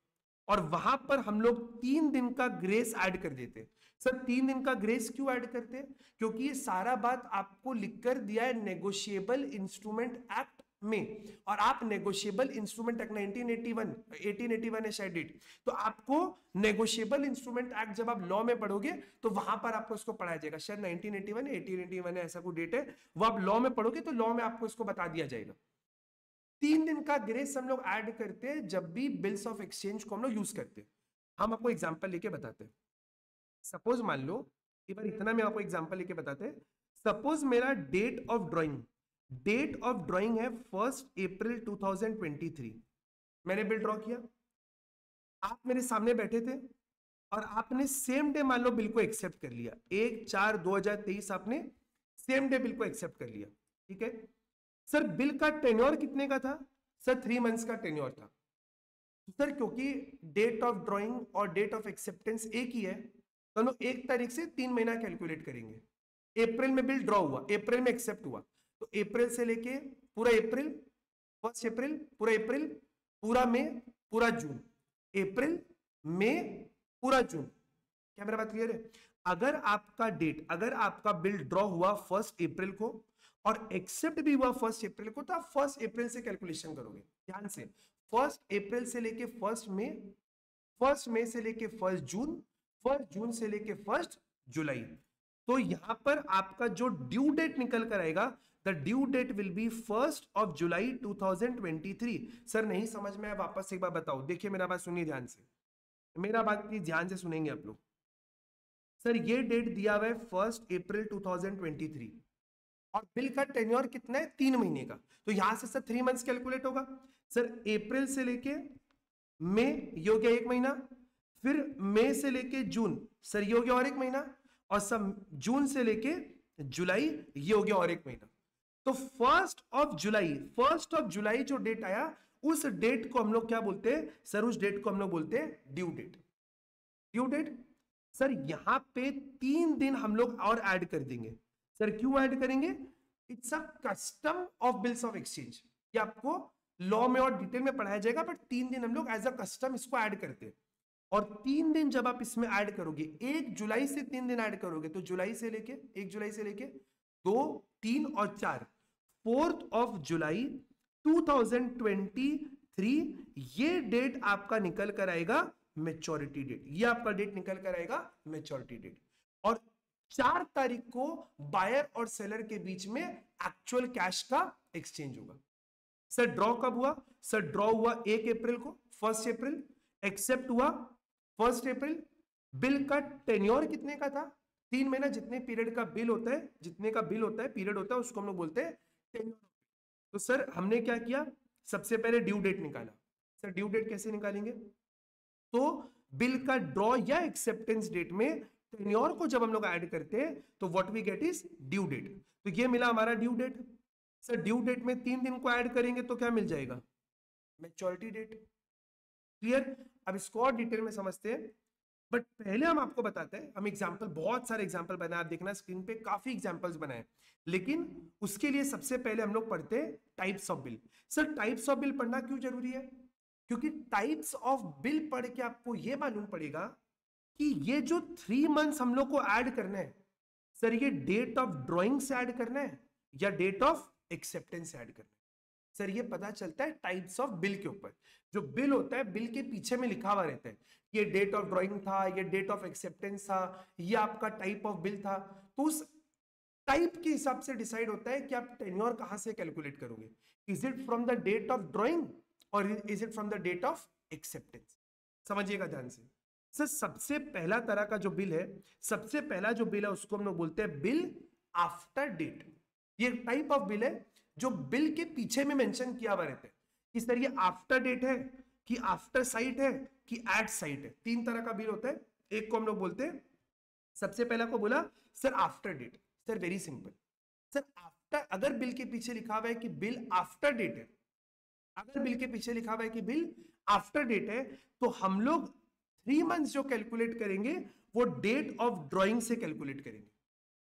और वहां पर हम लोग 3 दिन का ग्रेस ऐड कर देते। सर 3 दिन का ग्रेस क्यों ऐड करते हैं? क्योंकि ये सारा बात आपको लिखकर दिया है नेगोशिएबल इंस्ट्रूमेंट एक्ट में, और आप नेगोशिएबल इंस्ट्रूमेंट एक्ट 1881 है शायद डेट। तो आपको नेगोशिएबल इंस्ट्रूमेंट एक्ट जब आप लॉ में पढ़ोगे तो वहां पर आपको इसको पढ़ाया जाएगा। शायद 1981 1881 है, ऐसा कोई डेट है। वो आप लॉ में पढ़ोगे तो लॉ में आपको इसको बता दिया जाएगा। 3 दिन का ग्रेस हम लोग ऐड करते हैं जब भी बिल्स ऑफ एक्सचेंज को हम लोग यूज करते हैं। हम आपको एग्जांपल लेके बताते हैं। सपोज मान लो, एक बार इतना मैं आपको एग्जांपल लेके बताते हैं। सपोज मेरा डेट ऑफ ड्राइंग है 1 अप्रैल 2023। मैंने बिल ड्रॉ किया, आप मेरे सामने बैठे थे और आपने सेम डे मान लो बिल को एक्सेप्ट कर लिया। 1/4/2023 आपने सेम डे बिल को एक्सेप्ट कर लिया। ठीक है सर, बिल का टेन्योर कितने का था? सर 3 मंथ्स का टेन्योर था। सर क्योंकि डेट ऑफ ड्राइंग और डेट ऑफ एक्सेप्टेंस एक ही है, तो हम लोग 1 तारीख से 3 महीना कैलकुलेट करेंगे। अप्रैल में बिल ड्रॉ हुआ, अप्रैल में एक्सेप्ट हुआ, तो अप्रैल से लेके पूरा अप्रैल, 1 अप्रैल, पूरा अप्रैल, पूरा मई, पूरा जून, अप्रैल, मई, पूरा जून। क्या मेरा बात क्लियर है? अगर आपका डेट, अगर आपका बिल ड्रॉ हुआ 1 अप्रैल को और एक्सेप्ट भी हुआ 1 अप्रैल को, तो आप 1 अप्रैल से कैलकुलेशन करोगे। ध्यान से, 1 अप्रैल से लेके 1 मई, 1 मई से लेके 1 जून, 1 जून से लेके 1 जुलाई। तो यहां पर आपका जो ड्यू डेट निकल कर आएगा, the due date will be 1 July 2023। Sir नहीं समझ में आया, वापस एक बार बताओ। देखिए मेरा बात सुनिए ध्यान से, मेरा बात प्लीज ध्यान से सुनेंगे आप लोग। सर ये डेट दिया हुआ है 1 अप्रैल 2023 और बिल का टेन्योर कितना है? 3 महीने का। तो यहां से सर 3 मंथ्स कैलकुलेट होगा। सर अप्रैल से लेके मई, ये हो गया 1 महीना, फिर मई से लेके जून, सर ये हो गया और 1 महीना, और सब जून से लेके जुलाई, ये हो गया और 1 महीना। तो 1 जुलाई जो डेट आया, उस डेट को हम लोग क्या बोलते हैं? सर उस डेट को हम लोग बोलते हैं due date. Due date sir यहां पे 3 दिन हम लोग और ऐड कर देंगे। सर क्यों ऐड करेंगे? It's a custom of bills of exchange. ये आपको लॉ में और डिटेल में पढ़ाया जाएगा, बट 3 दिन हम लोग एज अ कस्टम इसको ऐड करते हैं। और 3 दिन जब आप इसमें ऐड करोगे, 1 जुलाई से 3 दिन ऐड करोगे, तो जुलाई से लेके 1 जुलाई से लेके 2, 3 और 4, 4 जुलाई 2023, ये डेट आपका निकल कर आएगा मेच्योरिटी डेट। ये आपका डेट निकल कर आएगा मेच्योरिटी डेट। और 4 तारीख को बायर और सेलर के बीच में एक्चुअल कैश का एक्सचेंज होगा। सर ड्रॉ कब हुआ? सर ड्रॉ हुआ 1 अप्रैल को, 1 अप्रैल, एक्सेप्ट हुआ 1 अप्रैल। बिल का टेन्योर कितने का था? 3 महीना। जितने पीरियड का बिल होता है, जितने का बिल होता है, पीरियड होता है, उसको हम लोग बोलते हैं टेन्योर। तो सर हमने क्या किया? सबसे पहले ड्यू डेट निकाला। सर ड्यू डेट कैसे निकालेंगे? तो बिल का ड्रॉ या एक्सेप्टेंस डेट में टेन्योर को जब हम लोग ऐड करते हैं, तो what we get is due date. तो ये मिला हमारा due date. Sir due date में 3 दिन को ऐड करेंगे तो क्या मिल जाएगा? Maturity date. क्लियर? अब इसको और डिटेल में समझते हैं, बट पहले हम आपको बताते हैं, हम एग्जांपल, बहुत सारे एग्जांपल बनाए, आप देखना स्क्रीन पे काफी एग्जांपल्स बनाए, लेकिन उसके लिए सबसे पहले हम लोग पढ़ते हैं types of bill. Sir types of bill पढ़ना क्यों जरूरी है? क्योंकि टाइप्स ऑफ बिल पढ़ के आपको यह मालूम पड़ेगा कि ये जो 3 मंथ्स हम लोग को ऐड करना है, सर ये डेट ऑफ ड्रॉइंग से ऐड करना है या डेट ऑफ एक्सेप्टेंस से ऐड करना है। सर ये पता चलता है टाइप्स ऑफ बिल के ऊपर। जो बिल होता है, बिल के पीछे में लिखा हुआ रहता है, ये डेट ऑफ ड्रॉइंग था, ये डेट ऑफ एक्सेप्टेंस था, ये आपका टाइप ऑफ बिल था। तो उस टाइप के हिसाब से डिसाइड होता है कि आप टेन्योर कहां से कैलकुलेट करोगे। Is it from the date of drawing और is it from the date of acceptance? समझिएगा ध्यान से। सर सबसे पहला तरह का जो बिल है, सबसे पहला जो बिल है उसको हम लोग बोलते हैं बिल आफ्टर डेट। ये टाइप ऑफ बिल है जो बिल के पीछे में मेंशन किया हुआ रहता है कि सर ये आफ्टर डेट है, कि आफ्टर साइट है, कि एट साइट है। 3 तरह का बिल होता है। एक को हम लोग बोलते हैं, सबसे पहला को बोला sir after date. Sir very simple, sir after, अगर बिल के पीछे लिखा हुआ है कि बिल आफ्टर डेट है, अगर बिल के पीछे लिखा हुआ है कि बिल आफ्टर डेट है, तो हम लोग 3 मंथ्स जो कैलकुलेट करेंगे वो डेट ऑफ ड्रॉइंग से कैलकुलेट करेंगे।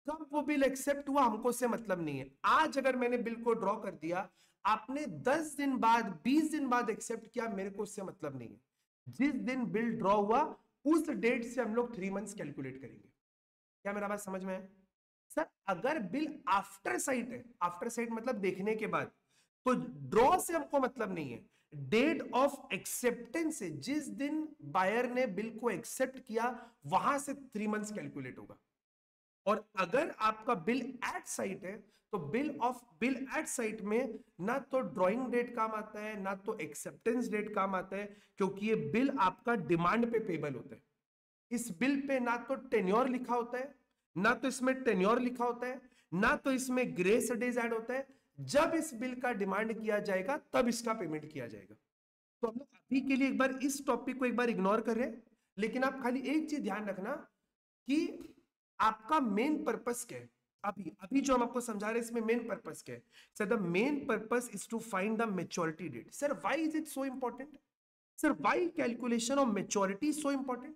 कब वो बिल एक्सेप्ट हुआ हमको उससे मतलब नहीं है। आज अगर मैंने बिल को ड्रॉ कर दिया, आपने 10 दिन बाद, 20 दिन बाद एक्सेप्ट किया, मेरे को उससे मतलब नहीं है। जिस दिन बिल ड्रॉ हुआ उस डेट से हम लोग 3 मंथ्स कैलकुलेट करेंगे। क्या मेरा बात समझ में है? सर अगर बिल आफ्टर साइट है, आफ्टर साइट मतलब देखने के बाद, तो ड्रॉ से हमको मतलब नहीं है, डेट ऑफ एक्सेप्टेंस से, जिस दिन बायर ने बिल को एक्सेप्ट किया वहां से 3 मंथ्स कैलकुलेट होगा। और अगर आपका बिल एट साइट है, तो बिल एट साइट में ना तो ड्राइंग डेट काम आता है, ना तो एक्सेप्टेंस डेट काम आता है, क्योंकि ये बिल आपका डिमांड पे पेबल होता है। इस बिल पे ना तो टेन्योर लिखा होता है, ना तो इसमें टेन्योर लिखा होता है, ना तो इसमें ग्रेस डेज ऐड होता है। जब इस बिल का डिमांड किया जाएगा तब इसका पेमेंट किया जाएगा। तो हम लोग अभी के लिए एक बार इस टॉपिक को एक बार इग्नोर कर रहे हैं, लेकिन आप खाली एक चीज ध्यान रखना कि आपका मेन पर्पस क्या है। अभी अभी जो हम आपको समझा रहे हैं इसमें मेन पर्पस क्या है? Sir the main purpose is to find the maturity date. Sir why is it so important? Sir why calculation of maturity is so important?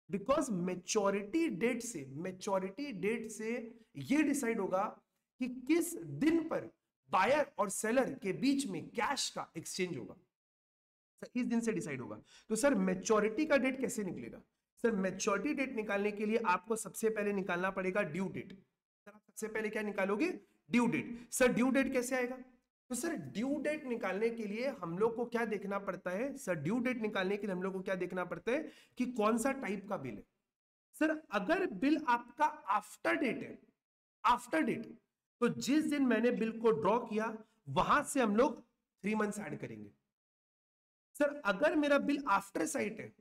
Because maturity date से ये डिसाइड होगा कि किस दिन पर बायर और सेलर के बीच में कैश का एक्सचेंज होगा, सर इस दिन से डिसाइड होगा। तो सर मेच्योरिटी का डेट कैसे निकलेगा? सर मेच्योरिटी डेट निकालने के लिए आपको सबसे पहले निकालना पड़ेगा ड्यू डेट। सर आप सबसे पहले क्या निकालोगे? Due date. Sir due date कैसे आएगा? तो सर ड्यू डेट निकालने के लिए हम लोग को क्या देखना पड़ता है? सर ड्यू डेट निकालने के लिए हम लोग को क्या देखना पड़ता है कि कौन सा टाइप का बिल है। सर अगर बिल आपका आफ्टर डेट है, आफ्टर डेट, तो जिस दिन मैंने बिल को ड्रॉ किया वहां से हम लोग 3 मंथ्स ऐड करेंगे। सर अगर मेरा बिल आफ्टर साइट है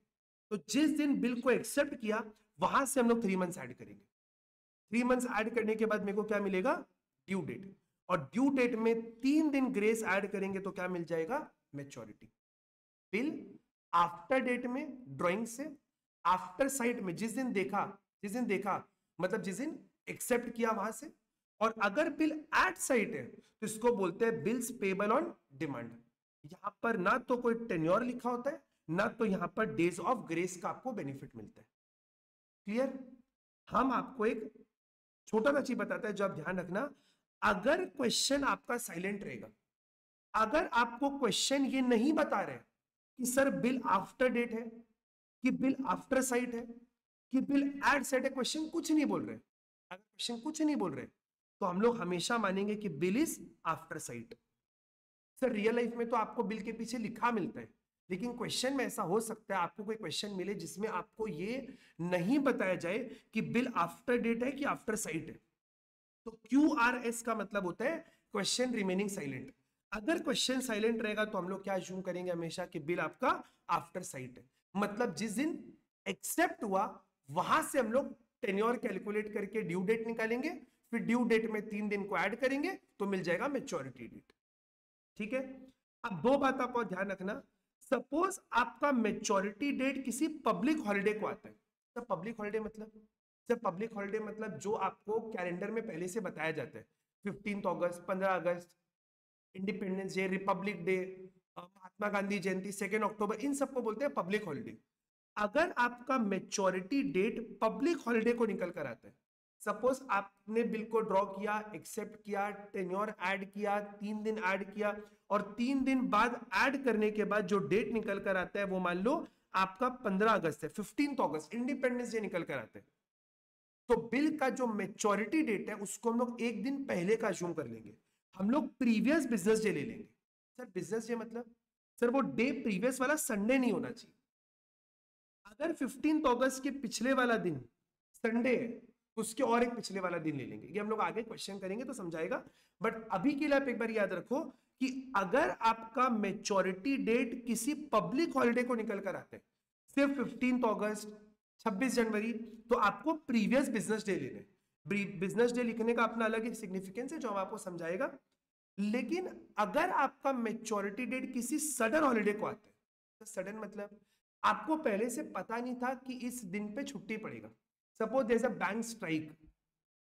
तो जिस दिन बिल को एक्सेप्ट किया वहां से हम लोग 3 मंथ्स ऐड करेंगे। 3 मंथ्स ऐड करने के बाद मेरे को क्या मिलेगा? Due date. और ड्यू डेट में 3 दिन ग्रेस ऐड करेंगे तो क्या मिल जाएगा? मैच्योरिटी। बिल आफ्टर डेट में ड्राइंग से, आफ्टर साइट में जिस दिन देखा मतलब जिस दिन एक्सेप्ट किया वहां से, और अगर बिल एट साइट है तो इसको बोलते हैं बिल्स पेबल ऑन डिमांड। यहां पर ना तो कोई टेन्योर लिखा होता है, ना तो यहां पर डेज ऑफ ग्रेस का आपको बेनिफिट मिलता है। क्लियर? हम आपको एक छोटा सा चीज बताता है जो आप ध्यान रखना। अगर क्वेश्चन आपका साइलेंट रहेगा, अगर आपको क्वेश्चन ये नहीं बता रहे कि सर बिल आफ्टर डेट है, कि बिल आफ्टर साइट है, कि बिल एट साइट है, क्वेश्चन कुछ नहीं बोल रहे, अगर क्वेश्चन कुछ नहीं बोल रहे तो हम लोग हमेशा मानेंगे कि bill is after site. Sir real life में तो आपको बिल के पीछे लिखा मिलता है, लेकिन क्वेश्चन में ऐसा हो सकता है आपको कोई क्वेश्चन मिले जिसमें आपको ये नहीं बताया जाए कि बिल आफ्टर डेट है कि आफ्टर साइट है। तो QRS का मतलब होता है क्वेश्चन रिमेनिंग साइलेंट। अगर क्वेश्चन साइलेंट रहेगा तो हम लोग क्या अज्यूम करेंगे हमेशा कि बिल आपका आफ्टर साइट है, मतलब जिस दिन एक्सेप्ट हुआ वहां से हम लोग टेन्योर कैलकुलेट करके ड्यू डेट निकालेंगे, फिर ड्यू डेट में 3 दिन को ऐड करेंगे तो मिल जाएगा मैच्योरिटी डेट। ठीक है? अब 2 बात आपको ध्यान रखना। सपोज आपका मैच्योरिटी डेट किसी पब्लिक हॉलिडे को आता है। सर पब्लिक हॉलिडे मतलब? सर पब्लिक हॉलिडे मतलब जो आपको कैलेंडर में पहले से बताया जाता है, 15 अगस्त, 15 अगस्त, independence day, Republic day, Mahatma Gandhi जयंती, 2 अक्टूबर, इन सबको बोलते हैं पब्लिक हॉलिडे। अगर आपका मैच्योरिटी डेट पब्लिक हॉलिडे को निकल कर आता है, सपोज आपने बिल को ड्रॉ किया, एक्सेप्ट किया, टेन्योर ऐड किया, 3 दिन ऐड किया, और 3 दिन बाद ऐड करने के बाद जो डेट निकल कर आता है वो मान लो आपका 15 अगस्त है, 15 अगस्त इंडिपेंडेंस डे निकल कर आता है, तो बिल का जो मैच्योरिटी डेट है उसको हम लोग एक दिन पहले का अज्यूम कर लेंगे। हम लोग प्रीवियस बिजनेस डे ले लेंगे। सर बिजनेस डे मतलब? सर वो डे प्रीवियस वाला संडे नहीं होना चाहिए। अगर 15 अगस्त के पिछले वाला दिन संडे है तो उसके और एक पिछले वाला दिन ले लेंगे। ये हम लोग आगे क्वेश्चन करेंगे तो समझाएगा, बट अभी के लिए आप एक बार याद रखो कि अगर आपका मैच्योरिटी डेट किसी पब्लिक हॉलिडे को निकल कर आता है, सिर्फ 15 अगस्त, 26 जनवरी, तो आपको प्रीवियस बिजनेस डे लेने। बिजनेस डे लिखने का अपना अलग एक सिग्निफिकेंस है जो हम आपको समझाएगा। लेकिन अगर आपका मैच्योरिटी डेट किसी सडन हॉलिडे को आता है, तो सडन मतलब आपको पहले से पता नहीं था कि इस दिन पे छुट्टी पड़ेगा, suppose there is a bank strike,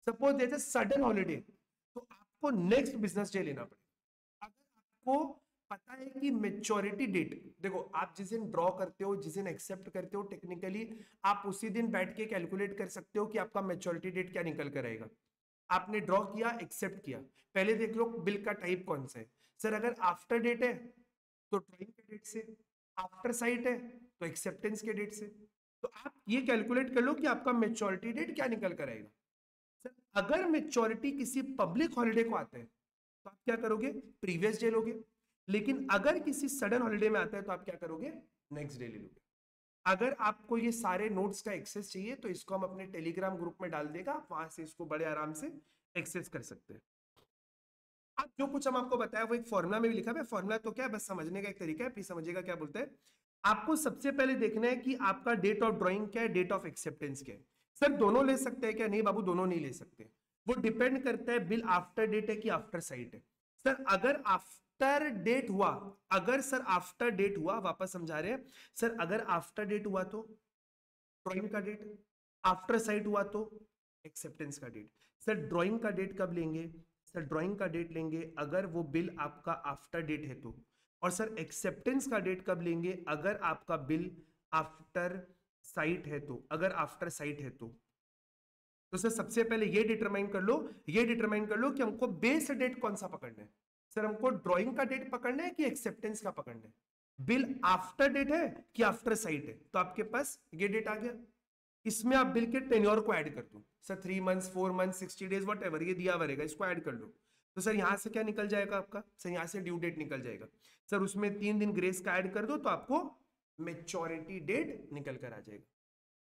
suppose there is a sudden holiday, तो आपको नेक्स्ट बिजनेस डे लेना पड़ेगा। अगर आपको पता है कि मैच्योरिटी डेट, देखो आप जिस दिन ड्रॉ करते हो, जिस दिन एक्सेप्ट करते हो, टेक्निकली आप उसी दिन बैठ के कैलकुलेट कर सकते हो कि आपका मैच्योरिटी डेट क्या निकल कर आएगा। आपने ड्रॉ किया, एक्सेप्ट किया, पहले देख लो बिल का टाइप कौन सा है। सर अगर आफ्टर डेट है तो ड्रॉइंग के डेट से, आफ्टर साइट है तो एक्सेप्टेंस के डेट से, तो आप ये कैलकुलेट कर लो कि आपका मैच्योरिटी डेट क्या निकल कर आएगा। सर अगर मैच्योरिटी किसी पब्लिक हॉलिडे को आता है तो आप क्या करोगे? प्रीवियस डे लोगे। लेकिन अगर किसी सडन हॉलिडे में आता है तो आप क्या करोगे? नेक्स्ट डे ले लोगे। अगर आपको ये सारे नोट्स का एक्सेस चाहिए तो इसको हम अपने टेलीग्राम ग्रुप में डाल देगा, वहां से इसको बड़े आराम से एक्सेस कर सकते हैं। अब जो कुछ हम आपको बताया वो एक फॉर्मूला में भी लिखा है। फॉर्मूला तो क्या है, बस समझने का एक तरीका है, प्लीज समझिएगा क्या बोलते हैं। आपको सबसे पहले देखना है कि आपका डेट ऑफ ड्राइंग क्या है, डेट ऑफ एक्सेप्टेंस क्या है। सर दोनों ले सकते हैं क्या? नहीं बाबू, दोनों नहीं ले सकते। वो डिपेंड करता है बिल आफ्टर डेट है कि आफ्टर साइट है। सर अगर आफ्टर डेट हुआ, अगर सर आफ्टर डेट हुआ, वापस समझा रहे हैं सर, अगर आफ्टर डेट हुआ तो ड्राइंग का डेट, आफ्टर साइट हुआ तो एक्सेप्टेंस का डेट। सर ड्राइंग का डेट कब लेंगे? सर ड्राइंग का डेट लेंगे अगर वो बिल आपका आफ्टर डेट है तो। और सर एक्सेप्टेंस का डेट कब लेंगे? अगर आपका बिल आफ्टर साइट है तो, अगर आफ्टर साइट है तो सर सबसे पहले ये डिटरमाइन कर लो, कि हमको बेस डेट कौन सा पकड़ना है। सर हमको ड्राइंग का डेट पकड़ना है कि एक्सेप्टेंस का पकड़ना है, बिल आफ्टर डेट है कि आफ्टर साइट है। तो आपके पास ये डेट आ गया, इसमें आप बिल के टेन्योर को ऐड कर दो। Sir 3 months, 4 months, 60 days, what ever ये दिया हुआ रहेगा, इसको ऐड कर लो। तो सर यहां से क्या निकल जाएगा आपका, सर यहां से ड्यू डेट निकल जाएगा। सर उसमें 3 दिन ग्रेस का ऐड कर दो तो आपको मेच्योरिटी डेट निकल कर आ जाएगा।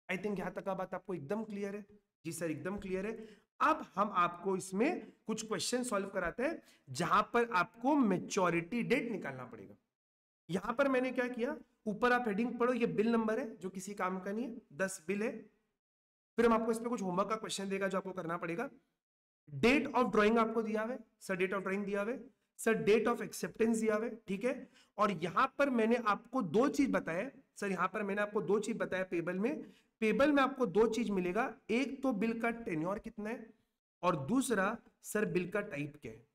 आई थिंक यहां तक का बात आपको एकदम क्लियर है। जी सर एकदम क्लियर है। अब हम आपको इसमें कुछ क्वेश्चन सॉल्व कराते हैं जहां पर आपको मेच्योरिटी डेट निकालना पड़ेगा। यहां पर मैंने क्या किया, ऊपर आप हेडिंग पढ़ो, ये बिल नंबर है जो किसी काम का नहीं है, 10 बिल है। फिर हम आपको इस पे कुछ होमवर्क का क्वेश्चन देगा जो आपको करना पड़ेगा। डेट ऑफ ड्राइंग आपको दिया हुआ है, सर डेट ऑफ ड्राइंग दिया हुआ है, सर डेट ऑफ एक्सेप्टेंस दिया हुआ है, ठीक है। और यहां पर मैंने आपको 2 चीज बताया, सर यहां पर मैंने आपको 2 चीज बताया पेबल में आपको 2 चीज मिलेगा, एक तो बिल का टेन्योर कितना है और दूसरा सर बिल का टाइप क्या है।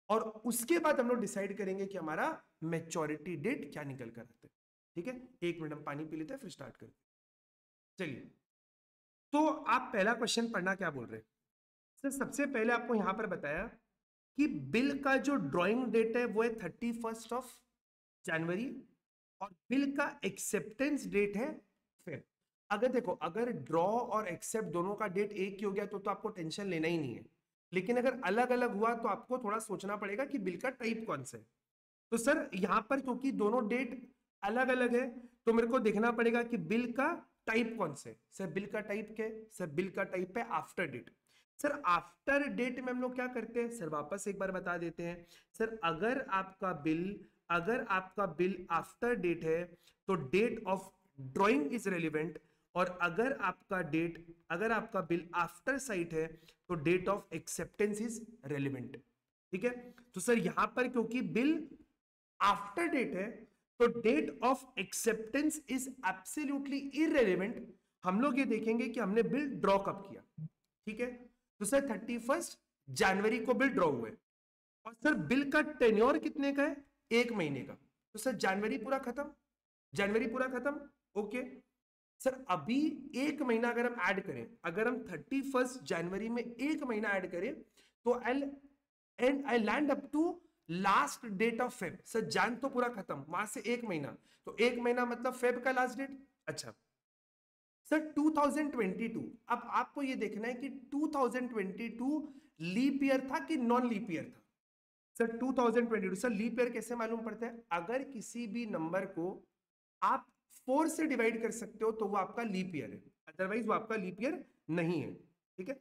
और उसके बाद हम लोग डिसाइड करेंगे कि हमारा मैच्योरिटी डेट क्या निकल कर आता है, ठीक है। 1 मिनट हम पानी पी लेते हैं फिर स्टार्ट करते हैं। चलिए, तो आप पहला क्वेश्चन पढ़ना क्या बोल रहे हैं। सर सबसे पहले आपको यहां पर बताया कि बिल का जो ड्राइंग डेट है वो है 31 ऑफ जनवरी और बिल का एक्सेप्टेंस डेट है फेब। अगर देखो, अगर ड्रॉ और एक्सेप्ट दोनों का डेट एक ही हो गया तो आपको टेंशन लेना ही नहीं है, लेकिन अगर अलग अलग हुआ तो आपको थोड़ा सोचना पड़ेगा कि बिल का टाइप कौन सा है। तो सर यहां पर क्योंकि दोनों डेट अलग अलग है तो मेरे को देखना पड़ेगा कि बिल का टाइप कौन सा है। सर बिल का टाइप क्या है, सर बिल का टाइप है after date. Sir after date में हम लोग क्या करते हैं, सर वापस एक बार बता देते हैं। सर अगर आपका बिल आफ्टर डेट है तो date of drawing is relevant, और अगर आपका बिल आफ्टर साइट है तो date of acceptance is relevant, ठीक है। तो सर यहां पर क्योंकि बिल आफ्टर डेट है तो date of acceptance is absolutely irrelevant. हम लोग ये देखेंगे कि हमने बिल ड्रॉ कब किया, ठीक है। तो सर 31 जनवरी को बिल ड्रॉ हुए और सर बिल का टेन्योर कितने का है, 1 महीने का। तो सर जनवरी पूरा खत्म, ओके। सर अभी 1 महीना अगर हम ऐड करें, अगर हम 31 जनवरी में 1 महीना ऐड करें तो I land up to last date of feb. Sir Jain तो पूरा खत्म, वहां से 1 महीना, तो 1 महीना मतलब फेब का लास्ट डेट। अच्छा सर 2022, अब आपको ये देखना है कि 2022 लीप ईयर था कि नॉन लीप ईयर था। सर 2022, सर लीप ईयर कैसे मालूम पड़ता है, अगर किसी भी नंबर को आप 4 से डिवाइड कर सकते हो तो वो आपका लीप ईयर है, अदरवाइज वो आपका लीप ईयर नहीं है, ठीक है।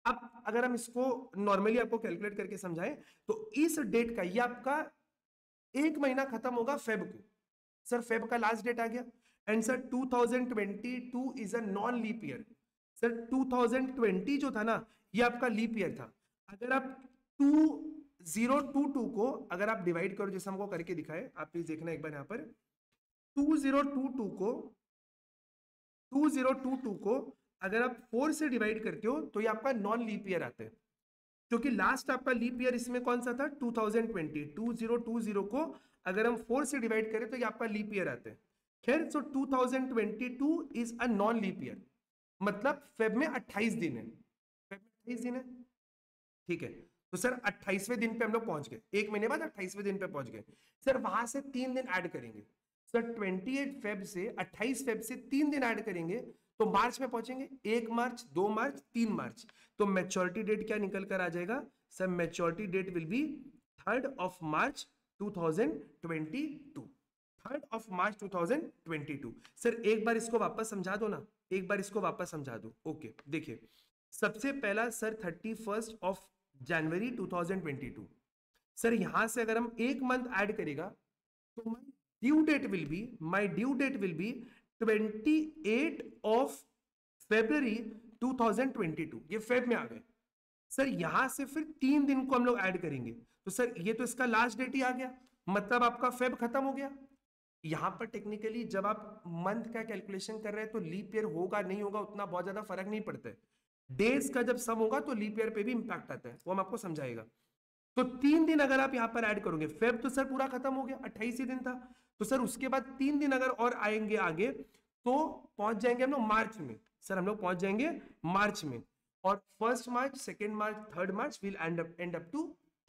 अब अगर हम इसको नॉर्मली आपको कैलकुलेट करके समझाएं तो इस डेट का, ये आपका 1 महीना खत्म होगा फेब को। सर फेब का लास्ट डेट आ गया and sir 2022 is a non leap year. Sir 2020 जो था ना ये आपका लीप ईयर था। अगर आप 2022 को अगर आप डिवाइड करो, जैसे हमको करके दिखाए, आप प्लीज देखना एक बार यहां पर, 2022 को अगर आप 4 से डिवाइड करते हो तो ये आपका नॉन लीप ईयर आता है, क्योंकि लास्ट आपका लीप ईयर इसमें कौन सा था, 2020। 2020 को अगर हम 4 से डिवाइड करें तो ये आपका लीप ईयर आता है। खैर, so 2022 is a non leap year, मतलब फेब में 28 दिन है, फेब में 28 दिन है, ठीक है। तो सर 28वें दिन पे हम लोग पहुंच गए, 1 महीने बाद 28वें दिन पे पहुंच गए। सर वहां से 3 दिन ऐड करेंगे, सर 28 फेब से 28 फेब से 3 दिन ऐड करेंगे तो मार्च में पहुंचेंगे, 1 मार्च, 2 मार्च, 3 मार्च। तो मैच्योरिटी डेट क्या निकल कर आ जाएगा, sir maturity date will be 3rd of March 2022, 3rd of March 2022। Sir एक बार इसको वापस समझा दो ना, एक बार इसको वापस समझा दो। ओके देखिए, सबसे पहला सर 31 of January 2022। सर यहां से अगर हम 1 मंथ ऐड करेगा तो due date will be 28 of February 2022। ये फेब में आ गए। सर यहां से फिर 3 दिन को हम लोग ऐड करेंगे तो सर ये तो इसका लास्ट डेट ही आ गया, मतलब आपका फेब खत्म हो गया। यहां पर टेक्निकली जब आप मंथ का कैलकुलेशन कर रहे हैं तो लीप ईयर होगा नहीं होगा उतना बहुत ज्यादा फर्क नहीं पड़ता है, डेज का जब सम होगा तो लीप ईयर पे भी इंपैक्ट आता है, वो हम आपको समझाएगा। तो 3 दिन अगर आप यहां पर ऐड करोगे, फेब तो सर पूरा खत्म हो गया, 28 ही दिन था, तो सर उसके बाद 3 दिन अगर और आएंगे आगे तो पहुंच जाएंगे हम लोग मार्च में। सर हम लोग पहुंच जाएंगे मार्च में, और 1 March, 2 March, 3 March will end up to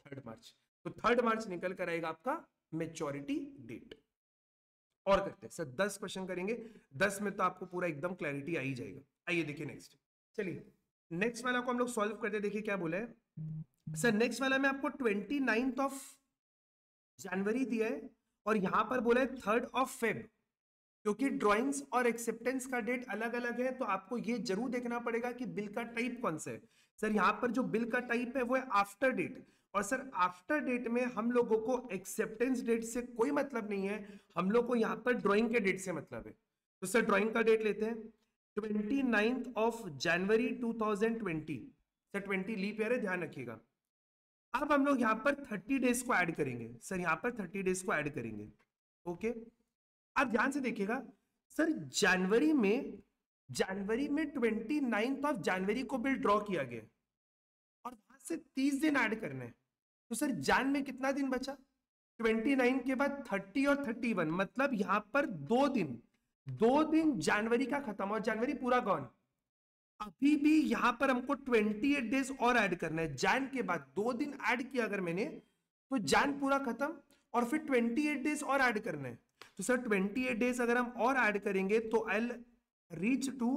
3 March. तो 3 मार्च निकल कर आएगा आपका मेच्योरिटी डेट। और करते हैं सर 10 क्वेश्चन करेंगे, 10 में तो आपको पूरा एकदम क्लैरिटी आ ही जाएगा। आइए देखिए नेक्स्ट, चलिए नेक्स्ट वाला को हम लोग सॉल्व करते हैं। देखिए क्या बोला है सर, नेक्स्ट वाला में आपको 29 ऑफ जनवरी दिया है और यहां पर बोला है 3 फेब। क्योंकि ड्राइंग्स और एक्सेप्टेंस का डेट अलग अलग है, तो आपको ये जरूर देखना पड़ेगा कि बिल का टाइप कौन सा है। सर यहां पर जो बिल का टाइप है वो है आफ्टर डेट, और सर आफ्टर डेट में हम लोगों को एक्सेप्टेंस डेट से कोई मतलब नहीं है, हम लोग को यहाँ पर ड्राइंग के डेट से मतलब है। तो सर ड्राइंग का डेट लेते हैं 29 of January 2020। Sir 20 leap year है, ध्यान रखिएगा। अब हम लोग यहाँ पर 30 डेज को ऐड करेंगे। सर यहाँ पर 30 डेज को ऐड करेंगे। ओके, अब ध्यान से देखिएगा सर, जनवरी में 29 ऑफ जनवरी को बिल ड्रॉ किया गया और वहां से 30 दिन ऐड करने हैं। तो सर जैन में कितना दिन बचा? 29 के बाद 30 और 31, मतलब यहां पर 2 दिन जनवरी का खत्म और जनवरी पूरा गॉन। अभी भी यहां पर हमको 28 डेज और ऐड करना है। जैन के बाद 2 दिन ऐड किया अगर मैंने, तो जैन पूरा खत्म और फिर 28 डेज और ऐड करना है। तो सर 28 डेज अगर हम और ऐड करेंगे तो I reach to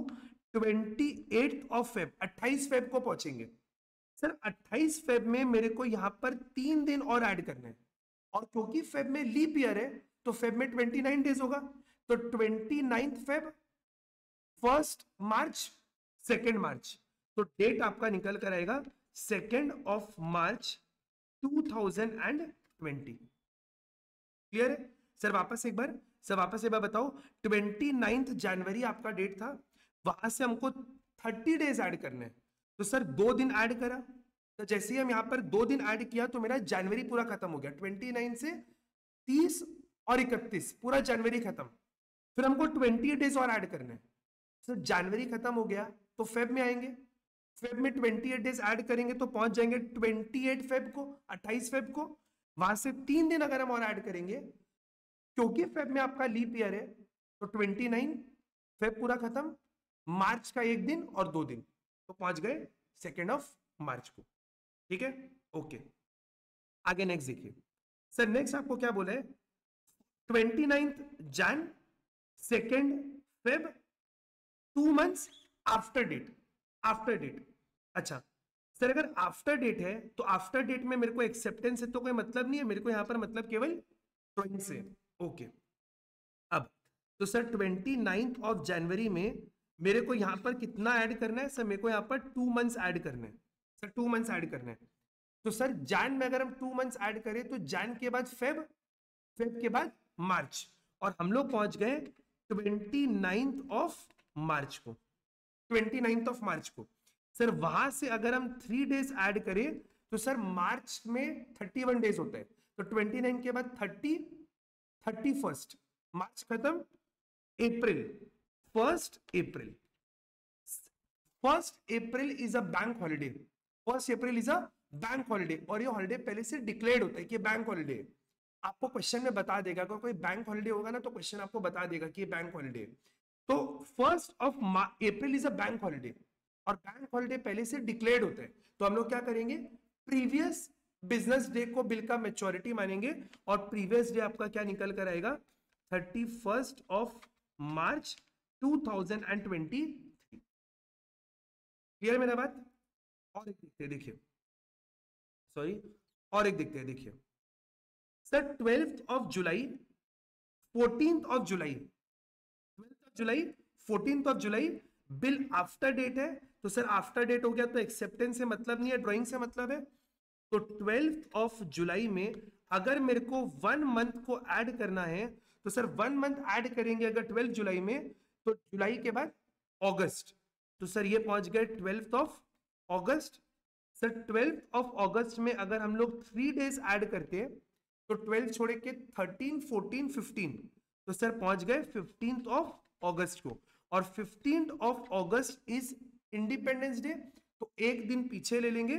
28 of Feb, 28 Feb को पहुंचेंगे। सर 28 फेब में मेरे को यहां पर 3 दिन और ऐड करने हैं, और क्योंकि फेब में लीप ईयर है तो फेब में 29 डेज होगा। तो 29 फेब, 1 मार्च, 2 मार्च, तो डेट आपका निकल कर आएगा 2 मार्च 2020। क्लियर है सर? वापस एक बार बताओ, 29 जनवरी आपका डेट था, वहां से हमको 30 डेज ऐड करने हैं। तो सर 2 दिन ऐड करा, तो जैसे ही हम यहां पर 2 दिन ऐड किया तो मेरा जनवरी पूरा खत्म हो गया। 29 से 30 और 31 पूरा जनवरी खत्म। फिर हमको 28 डेज और ऐड करने हैं। सर जनवरी खत्म हो गया तो फेब में आएंगे, फेब में 28 डेज ऐड करेंगे तो पहुंच जाएंगे 28 फेब को, 28 फेब को। वहां से 3 दिन अगर हम और ऐड करेंगे, क्योंकि फेब में आपका लीप ईयर है, तो 29 फेब पूरा खत्म, मार्च का 1 दिन और 2 दिन, तो पहुंच गए 2 मार्च को। ठीक है, ओके। आगे नेक्स्ट देखिए सर, नेक्स्ट आपको क्या बोला है? 29 Jan, 2 Feb, 2 months after date. अच्छा सर, अगर आफ्टर डेट है तो आफ्टर डेट में मेरे को एक्सेप्टेंस से तो कोई मतलब नहीं है, मेरे को यहां पर मतलब केवल ड्राइंग से। ओके, अब तो सर 29 ऑफ जनवरी में मेरे को यहां पर कितना ऐड करना है? सर मेरे को यहां पर 2 मंथ्स ऐड करना है। सर 2 मंथ्स ऐड करना है। तो सर जैन में अगर हम 2 मंथ्स ऐड करें तो जैन के बाद फेब, फेब के बाद मार्च, और हम लोग पहुंच गए 29 ऑफ मार्च को। 29 ऑफ मार्च को सर वहां से अगर हम 3 डेज ऐड करें तो सर मार्च में 31 डेज होता है, तो 29 के बाद 30, 31, मार्च खत्म, अप्रैल, 1 April is a bank holiday. 1 April is a bank holiday, और ये हॉलिडे पहले से डिक्लेयर्ड होता है कि बैंक हॉलिडे। आपको क्वेश्चन में बता देगा, अगर कोई बैंक हॉलिडे होगा ना तो क्वेश्चन आपको बता देगा कि ये बैंक हॉलिडे। तो 1 April is a bank holiday, और बैंक हॉलिडे पहले से डिक्लेयर्ड होता है, तो हम लोग क्या करेंगे? प्रीवियस बिजनेस डे को बिल का मैच्योरिटी मानेंगे, और प्रीवियस डे आपका क्या निकल कर आएगा? 31 ऑफ मार्च 2023। क्लियर मेरा बात? और एक देखते हैं, देखिए सॉरी, और एक देखते हैं, देखिए sir 12 of July, 14 of July, 14 of July bill after date है। तो सर आफ्टर डेट हो गया तो एक्सेप्टेंस से मतलब नहीं है, ड्राइंग से मतलब है। तो 12 ऑफ जुलाई में अगर मेरे को 1 मंथ को ऐड करना है तो सर 1 मंथ ऐड करेंगे अगर 12 जुलाई में, तो जुलाई के बाद अगस्त, तो सर ये पहुंच गए 12 ऑफ अगस्त। सर 12 ऑफ अगस्त में अगर हम लोग 3 डेज ऐड करते हैं तो 12 छोड़ के 13, 14, 15, तो सर पहुंच गए 15 ऑफ अगस्त को, और 15 of August is independence day, तो एक दिन पीछे ले लेंगे,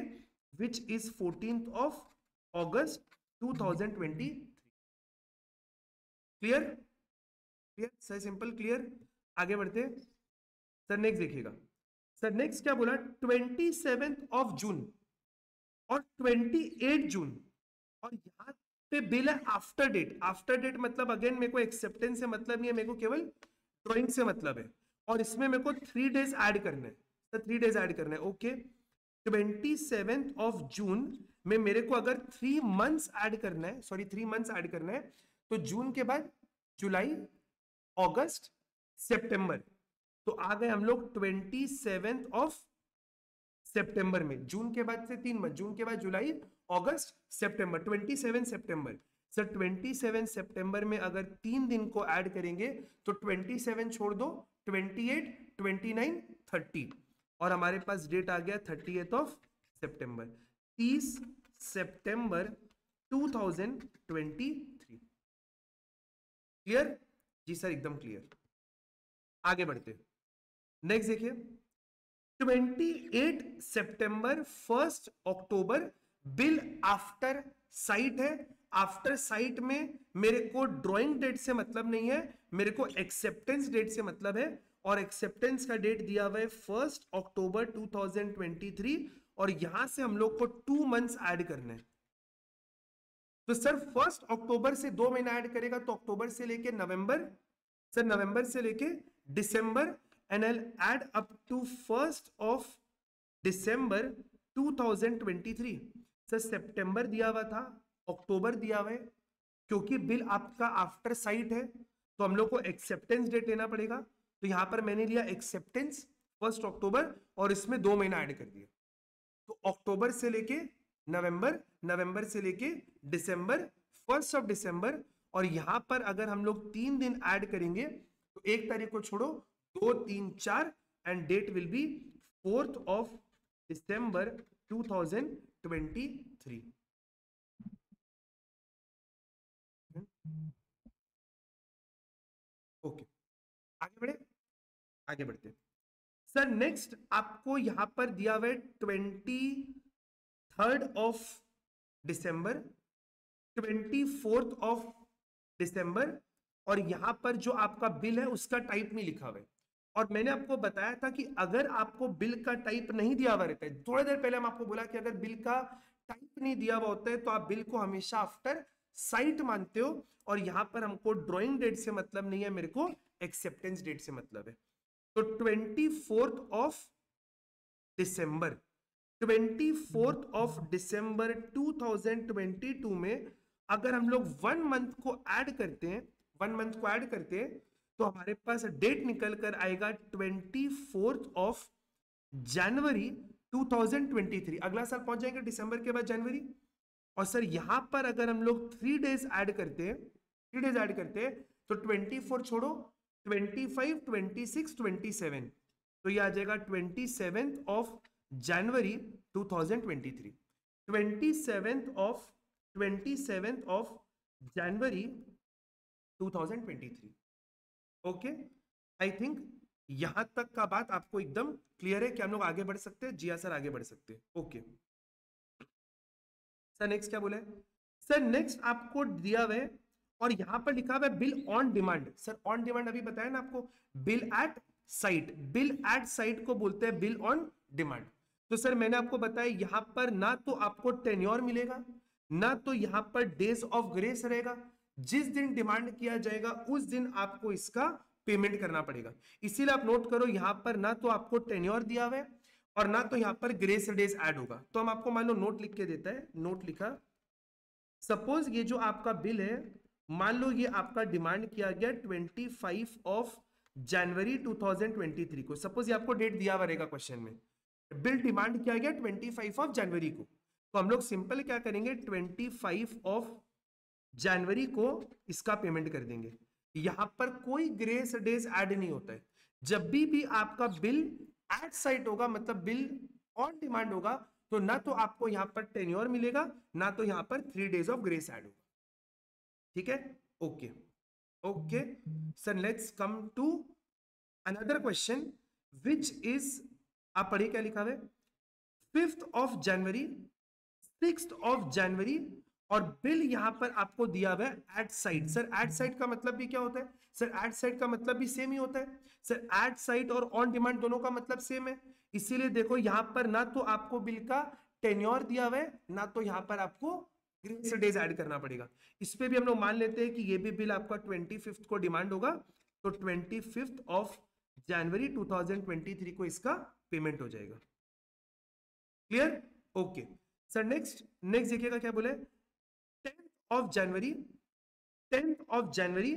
which is 14 of August 2023। Clear? Clear sir? Simple, clear. आगे बढ़ते। सर नेक्स्ट देखिएगा, सर नेक्स्ट क्या बोला, 27 जून और 28 जून, और यहाँ पे बिल है आफ्टर डेट। आफ्टर डेट मतलब अगेन मेरे को एक्सेप्टेंस से मतलब नहीं है, मेरे को केवल ड्रॉइंग से मतलब है, और इसमें मेरे को 3 डेज ऐड करना है। सर 3 डेज ऐड करना है, ओके। 27 जून में मेरे को अगर 3 मंथ्स ऐड करना है, सॉरी 3 मंथ्स ऐड करना है, तो जून के बाद जुलाई, अगस्त, सितंबर, तो आ गए हम लोग 27 सितंबर में। जून के बाद से 3 मंथ, जून के बाद जुलाई, अगस्त, सितंबर, 27 सितंबर। सर 27 सितंबर में अगर 3 दिन को ऐड करेंगे तो 27 छोड़ दो, 28, 29, 30, और हमारे पास डेट आ गया 30 सितंबर, 30 सितंबर 2023। क्लियर जी सर, एकदम क्लियर। आगे बढ़ते, नेक्स्ट देखिए, 28 सितंबर 1 अक्टूबर बिल आफ्टर साइट है। आफ्टर साइट में मेरे को ड्राइंग डेट से मतलब नहीं है, मेरे को एक्सेप्टेंस डेट से मतलब है, और एक्सेप्टेंस का डेट दिया हुआ है 1 अक्टूबर 2023, और यहां से हम लोग को 2 मंथ्स ऐड करना है। तो सर 1 अक्टूबर से 2 महीना ऐड करेगा तो अक्टूबर से लेके नवंबर, सर नवंबर से लेके दिसंबर, and I'll add up to 1st of December 2023। Sir सितंबर दिया हुआ था, अक्टूबर दिया हुआ है, क्योंकि बिल आपका आफ्टर साइट है तो हम लोग को एक्सेप्टेंस डेट लेना पड़ेगा, तो यहां पर मैंने लिया एक्सेप्टेंस 1 अक्टूबर और इसमें 2 महीना ऐड कर दिया, तो अक्टूबर से लेके नवंबर, नवंबर से लेके दिसंबर, 1 ऑफ दिसंबर, और यहां पर अगर हम लोग 3 दिन ऐड करेंगे तो 1 तारीख को छोड़ो, 2, 3, 4, end date will be 4th of December 2023। Okay, आगे बढ़े, आगे बढ़ते। सर नेक्स्ट आपको यहां पर दिया हुआ है 23rd of December, 24th of December, और यहां पर जो आपका बिल है उसका टाइप नहीं लिखा हुआ है। और मैंने आपको बताया था कि अगर आपको बिल का टाइप नहीं दिया हुआ रहता है, थोड़ी देर पहले हम आपको बोला कि अगर बिल का टाइप नहीं दिया हुआ होता है तो आप बिल को हमेशा आफ्टर साइट मानते हो, और यहां पर हमको ड्रॉइंग डेट से मतलब नहीं है, मेरे को एक्सेप्टेंस डेट से मतलब है। तो 24th of December, 24th of December 2022 में अगर हम लोग 1 मंथ को ऐड करते हैं, 1 मंथ को ऐड करते हैं, तो हमारे पास डेट निकल कर आएगा 24th of जनवरी 2023। अगला साल पहुंच जाएंगे दिसंबर के बाद जनवरी। और सर यहां पर अगर हम लोग 3 डेज ऐड करते हैं, 3 डेज ऐड करते हैं, तो 24 छोड़ो, 25, 26, 27, तो ये आ जाएगा 27th of January 2023, 27th of January 2023। Okay, I think यहां तक का बात आपको एकदम क्लियर है कि हम लोग आगे बढ़ सकते हैं? जी हाँ सर, आगे बढ़ सकते हैं। ओके सर, नेक्स्ट क्या बोला है? सर नेक्स्ट आपको दिया हुआ है और यहां पर लिखा हुआ है bill on demand. Sir on demand अभी बताया ना आपको, bill eight site, bill eight site को बोलते हैं बिल ऑन डिमांड। तो सर मैंने आपको बताया यहां पर ना तो आपको टेन्योर मिलेगा, ना तो यहां पर डेज ऑफ ग्रेस रहेगा। जिस दिन डिमांड किया जाएगा उस दिन आपको इसका पेमेंट करना पड़ेगा। इसीलिए आप नोट करो यहां पर ना तो आपको टेन्योर दिया हुआ है और ना तो यहां पर ग्रेस डेज ऐड होगा। तो हम आपको मान लो नोट लिख के देता है, नोट लिखा, सपोज ये जो आपका बिल है, मान लो ये आपका डिमांड किया गया 25 ऑफ जनवरी 2023 को। सपोज ये आपको डेट दिया हुआ रहेगा क्वेश्चन में, बिल डिमांड किया गया 25 ऑफ जनवरी को, तो हम लोग सिंपल क्या करेंगे, 25 ऑफ जनवरी को इसका पेमेंट कर देंगे। यहां पर कोई ग्रेस डेज ऐड नहीं होता है। जब भी आपका बिल एट साइट होगा, मतलब बिल ऑन डिमांड होगा, तो ना तो आपको यहां पर टेन्योर मिलेगा, ना तो यहां पर 3 डेज ऑफ ग्रेस ऐड होगा। ठीक है, okay okay sir, let's come to another question which is, आप पढ़िए क्या लिखा है, 5th of January, 6th of January और बिल यहां पर आपको दिया हुआ है at sight. Sir at sight का मतलब भी क्या होता है? सर एट साइट का मतलब भी सेम ही होता है। सर एट साइट और ऑन डिमांड दोनों का मतलब सेम है, इसीलिए देखो यहां पर ना तो आपको बिल का टेन्योर दिया हुआ है, ना तो यहां पर आपको ग्रेस डेज ऐड करना पड़ेगा। इस पे भी हम लोग मान लेते हैं कि ये भी बिल आपका 25 को डिमांड होगा, तो 25 ऑफ जनवरी 2023 को इसका पेमेंट हो जाएगा। क्लियर? ओके सर, नेक्स्ट देखिएगा क्या बोले, 10th of January, 10th of January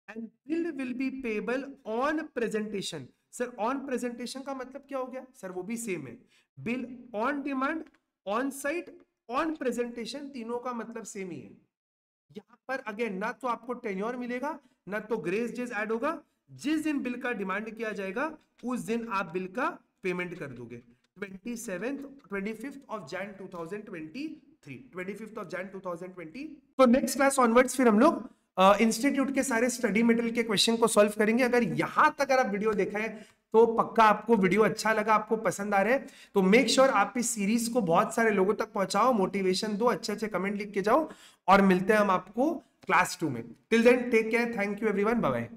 and bill will be payable on presentation। Sir on presentation का मतलब क्या हो गया? सर वो भी सेम है, bill on demand, on site, on presentation, तीनों का मतलब सेम ही है। यहां पर अगेन ना तो आपको टेन्योर मिलेगा, ना तो ग्रेस डेज ऐड होगा। जिस दिन बिल का डिमांड किया जाएगा उस दिन आप बिल का पेमेंट कर दोगे। 25th of Jan 2023, 25th of Jan 2020। तो नेक्स्ट क्लास ऑनवर्ड्स फिर हम लोग इंस्टीट्यूट के सारे स्टडी मटेरियल के क्वेश्चन को सॉल्व करेंगे। अगर यहां तक अगर आप वीडियो देखा है तो पक्का आपको वीडियो अच्छा लगा, आपको पसंद आ रहा है, तो मेक श्योर आप इस सीरीज को बहुत सारे लोगों तक पहुंचाओ, मोटिवेशन दो, अच्छे अच्छे कमेंट लिख के जाओ, और मिलते हैं हम आपको क्लास 2 में। Till then take care, thank you everyone, bye bye.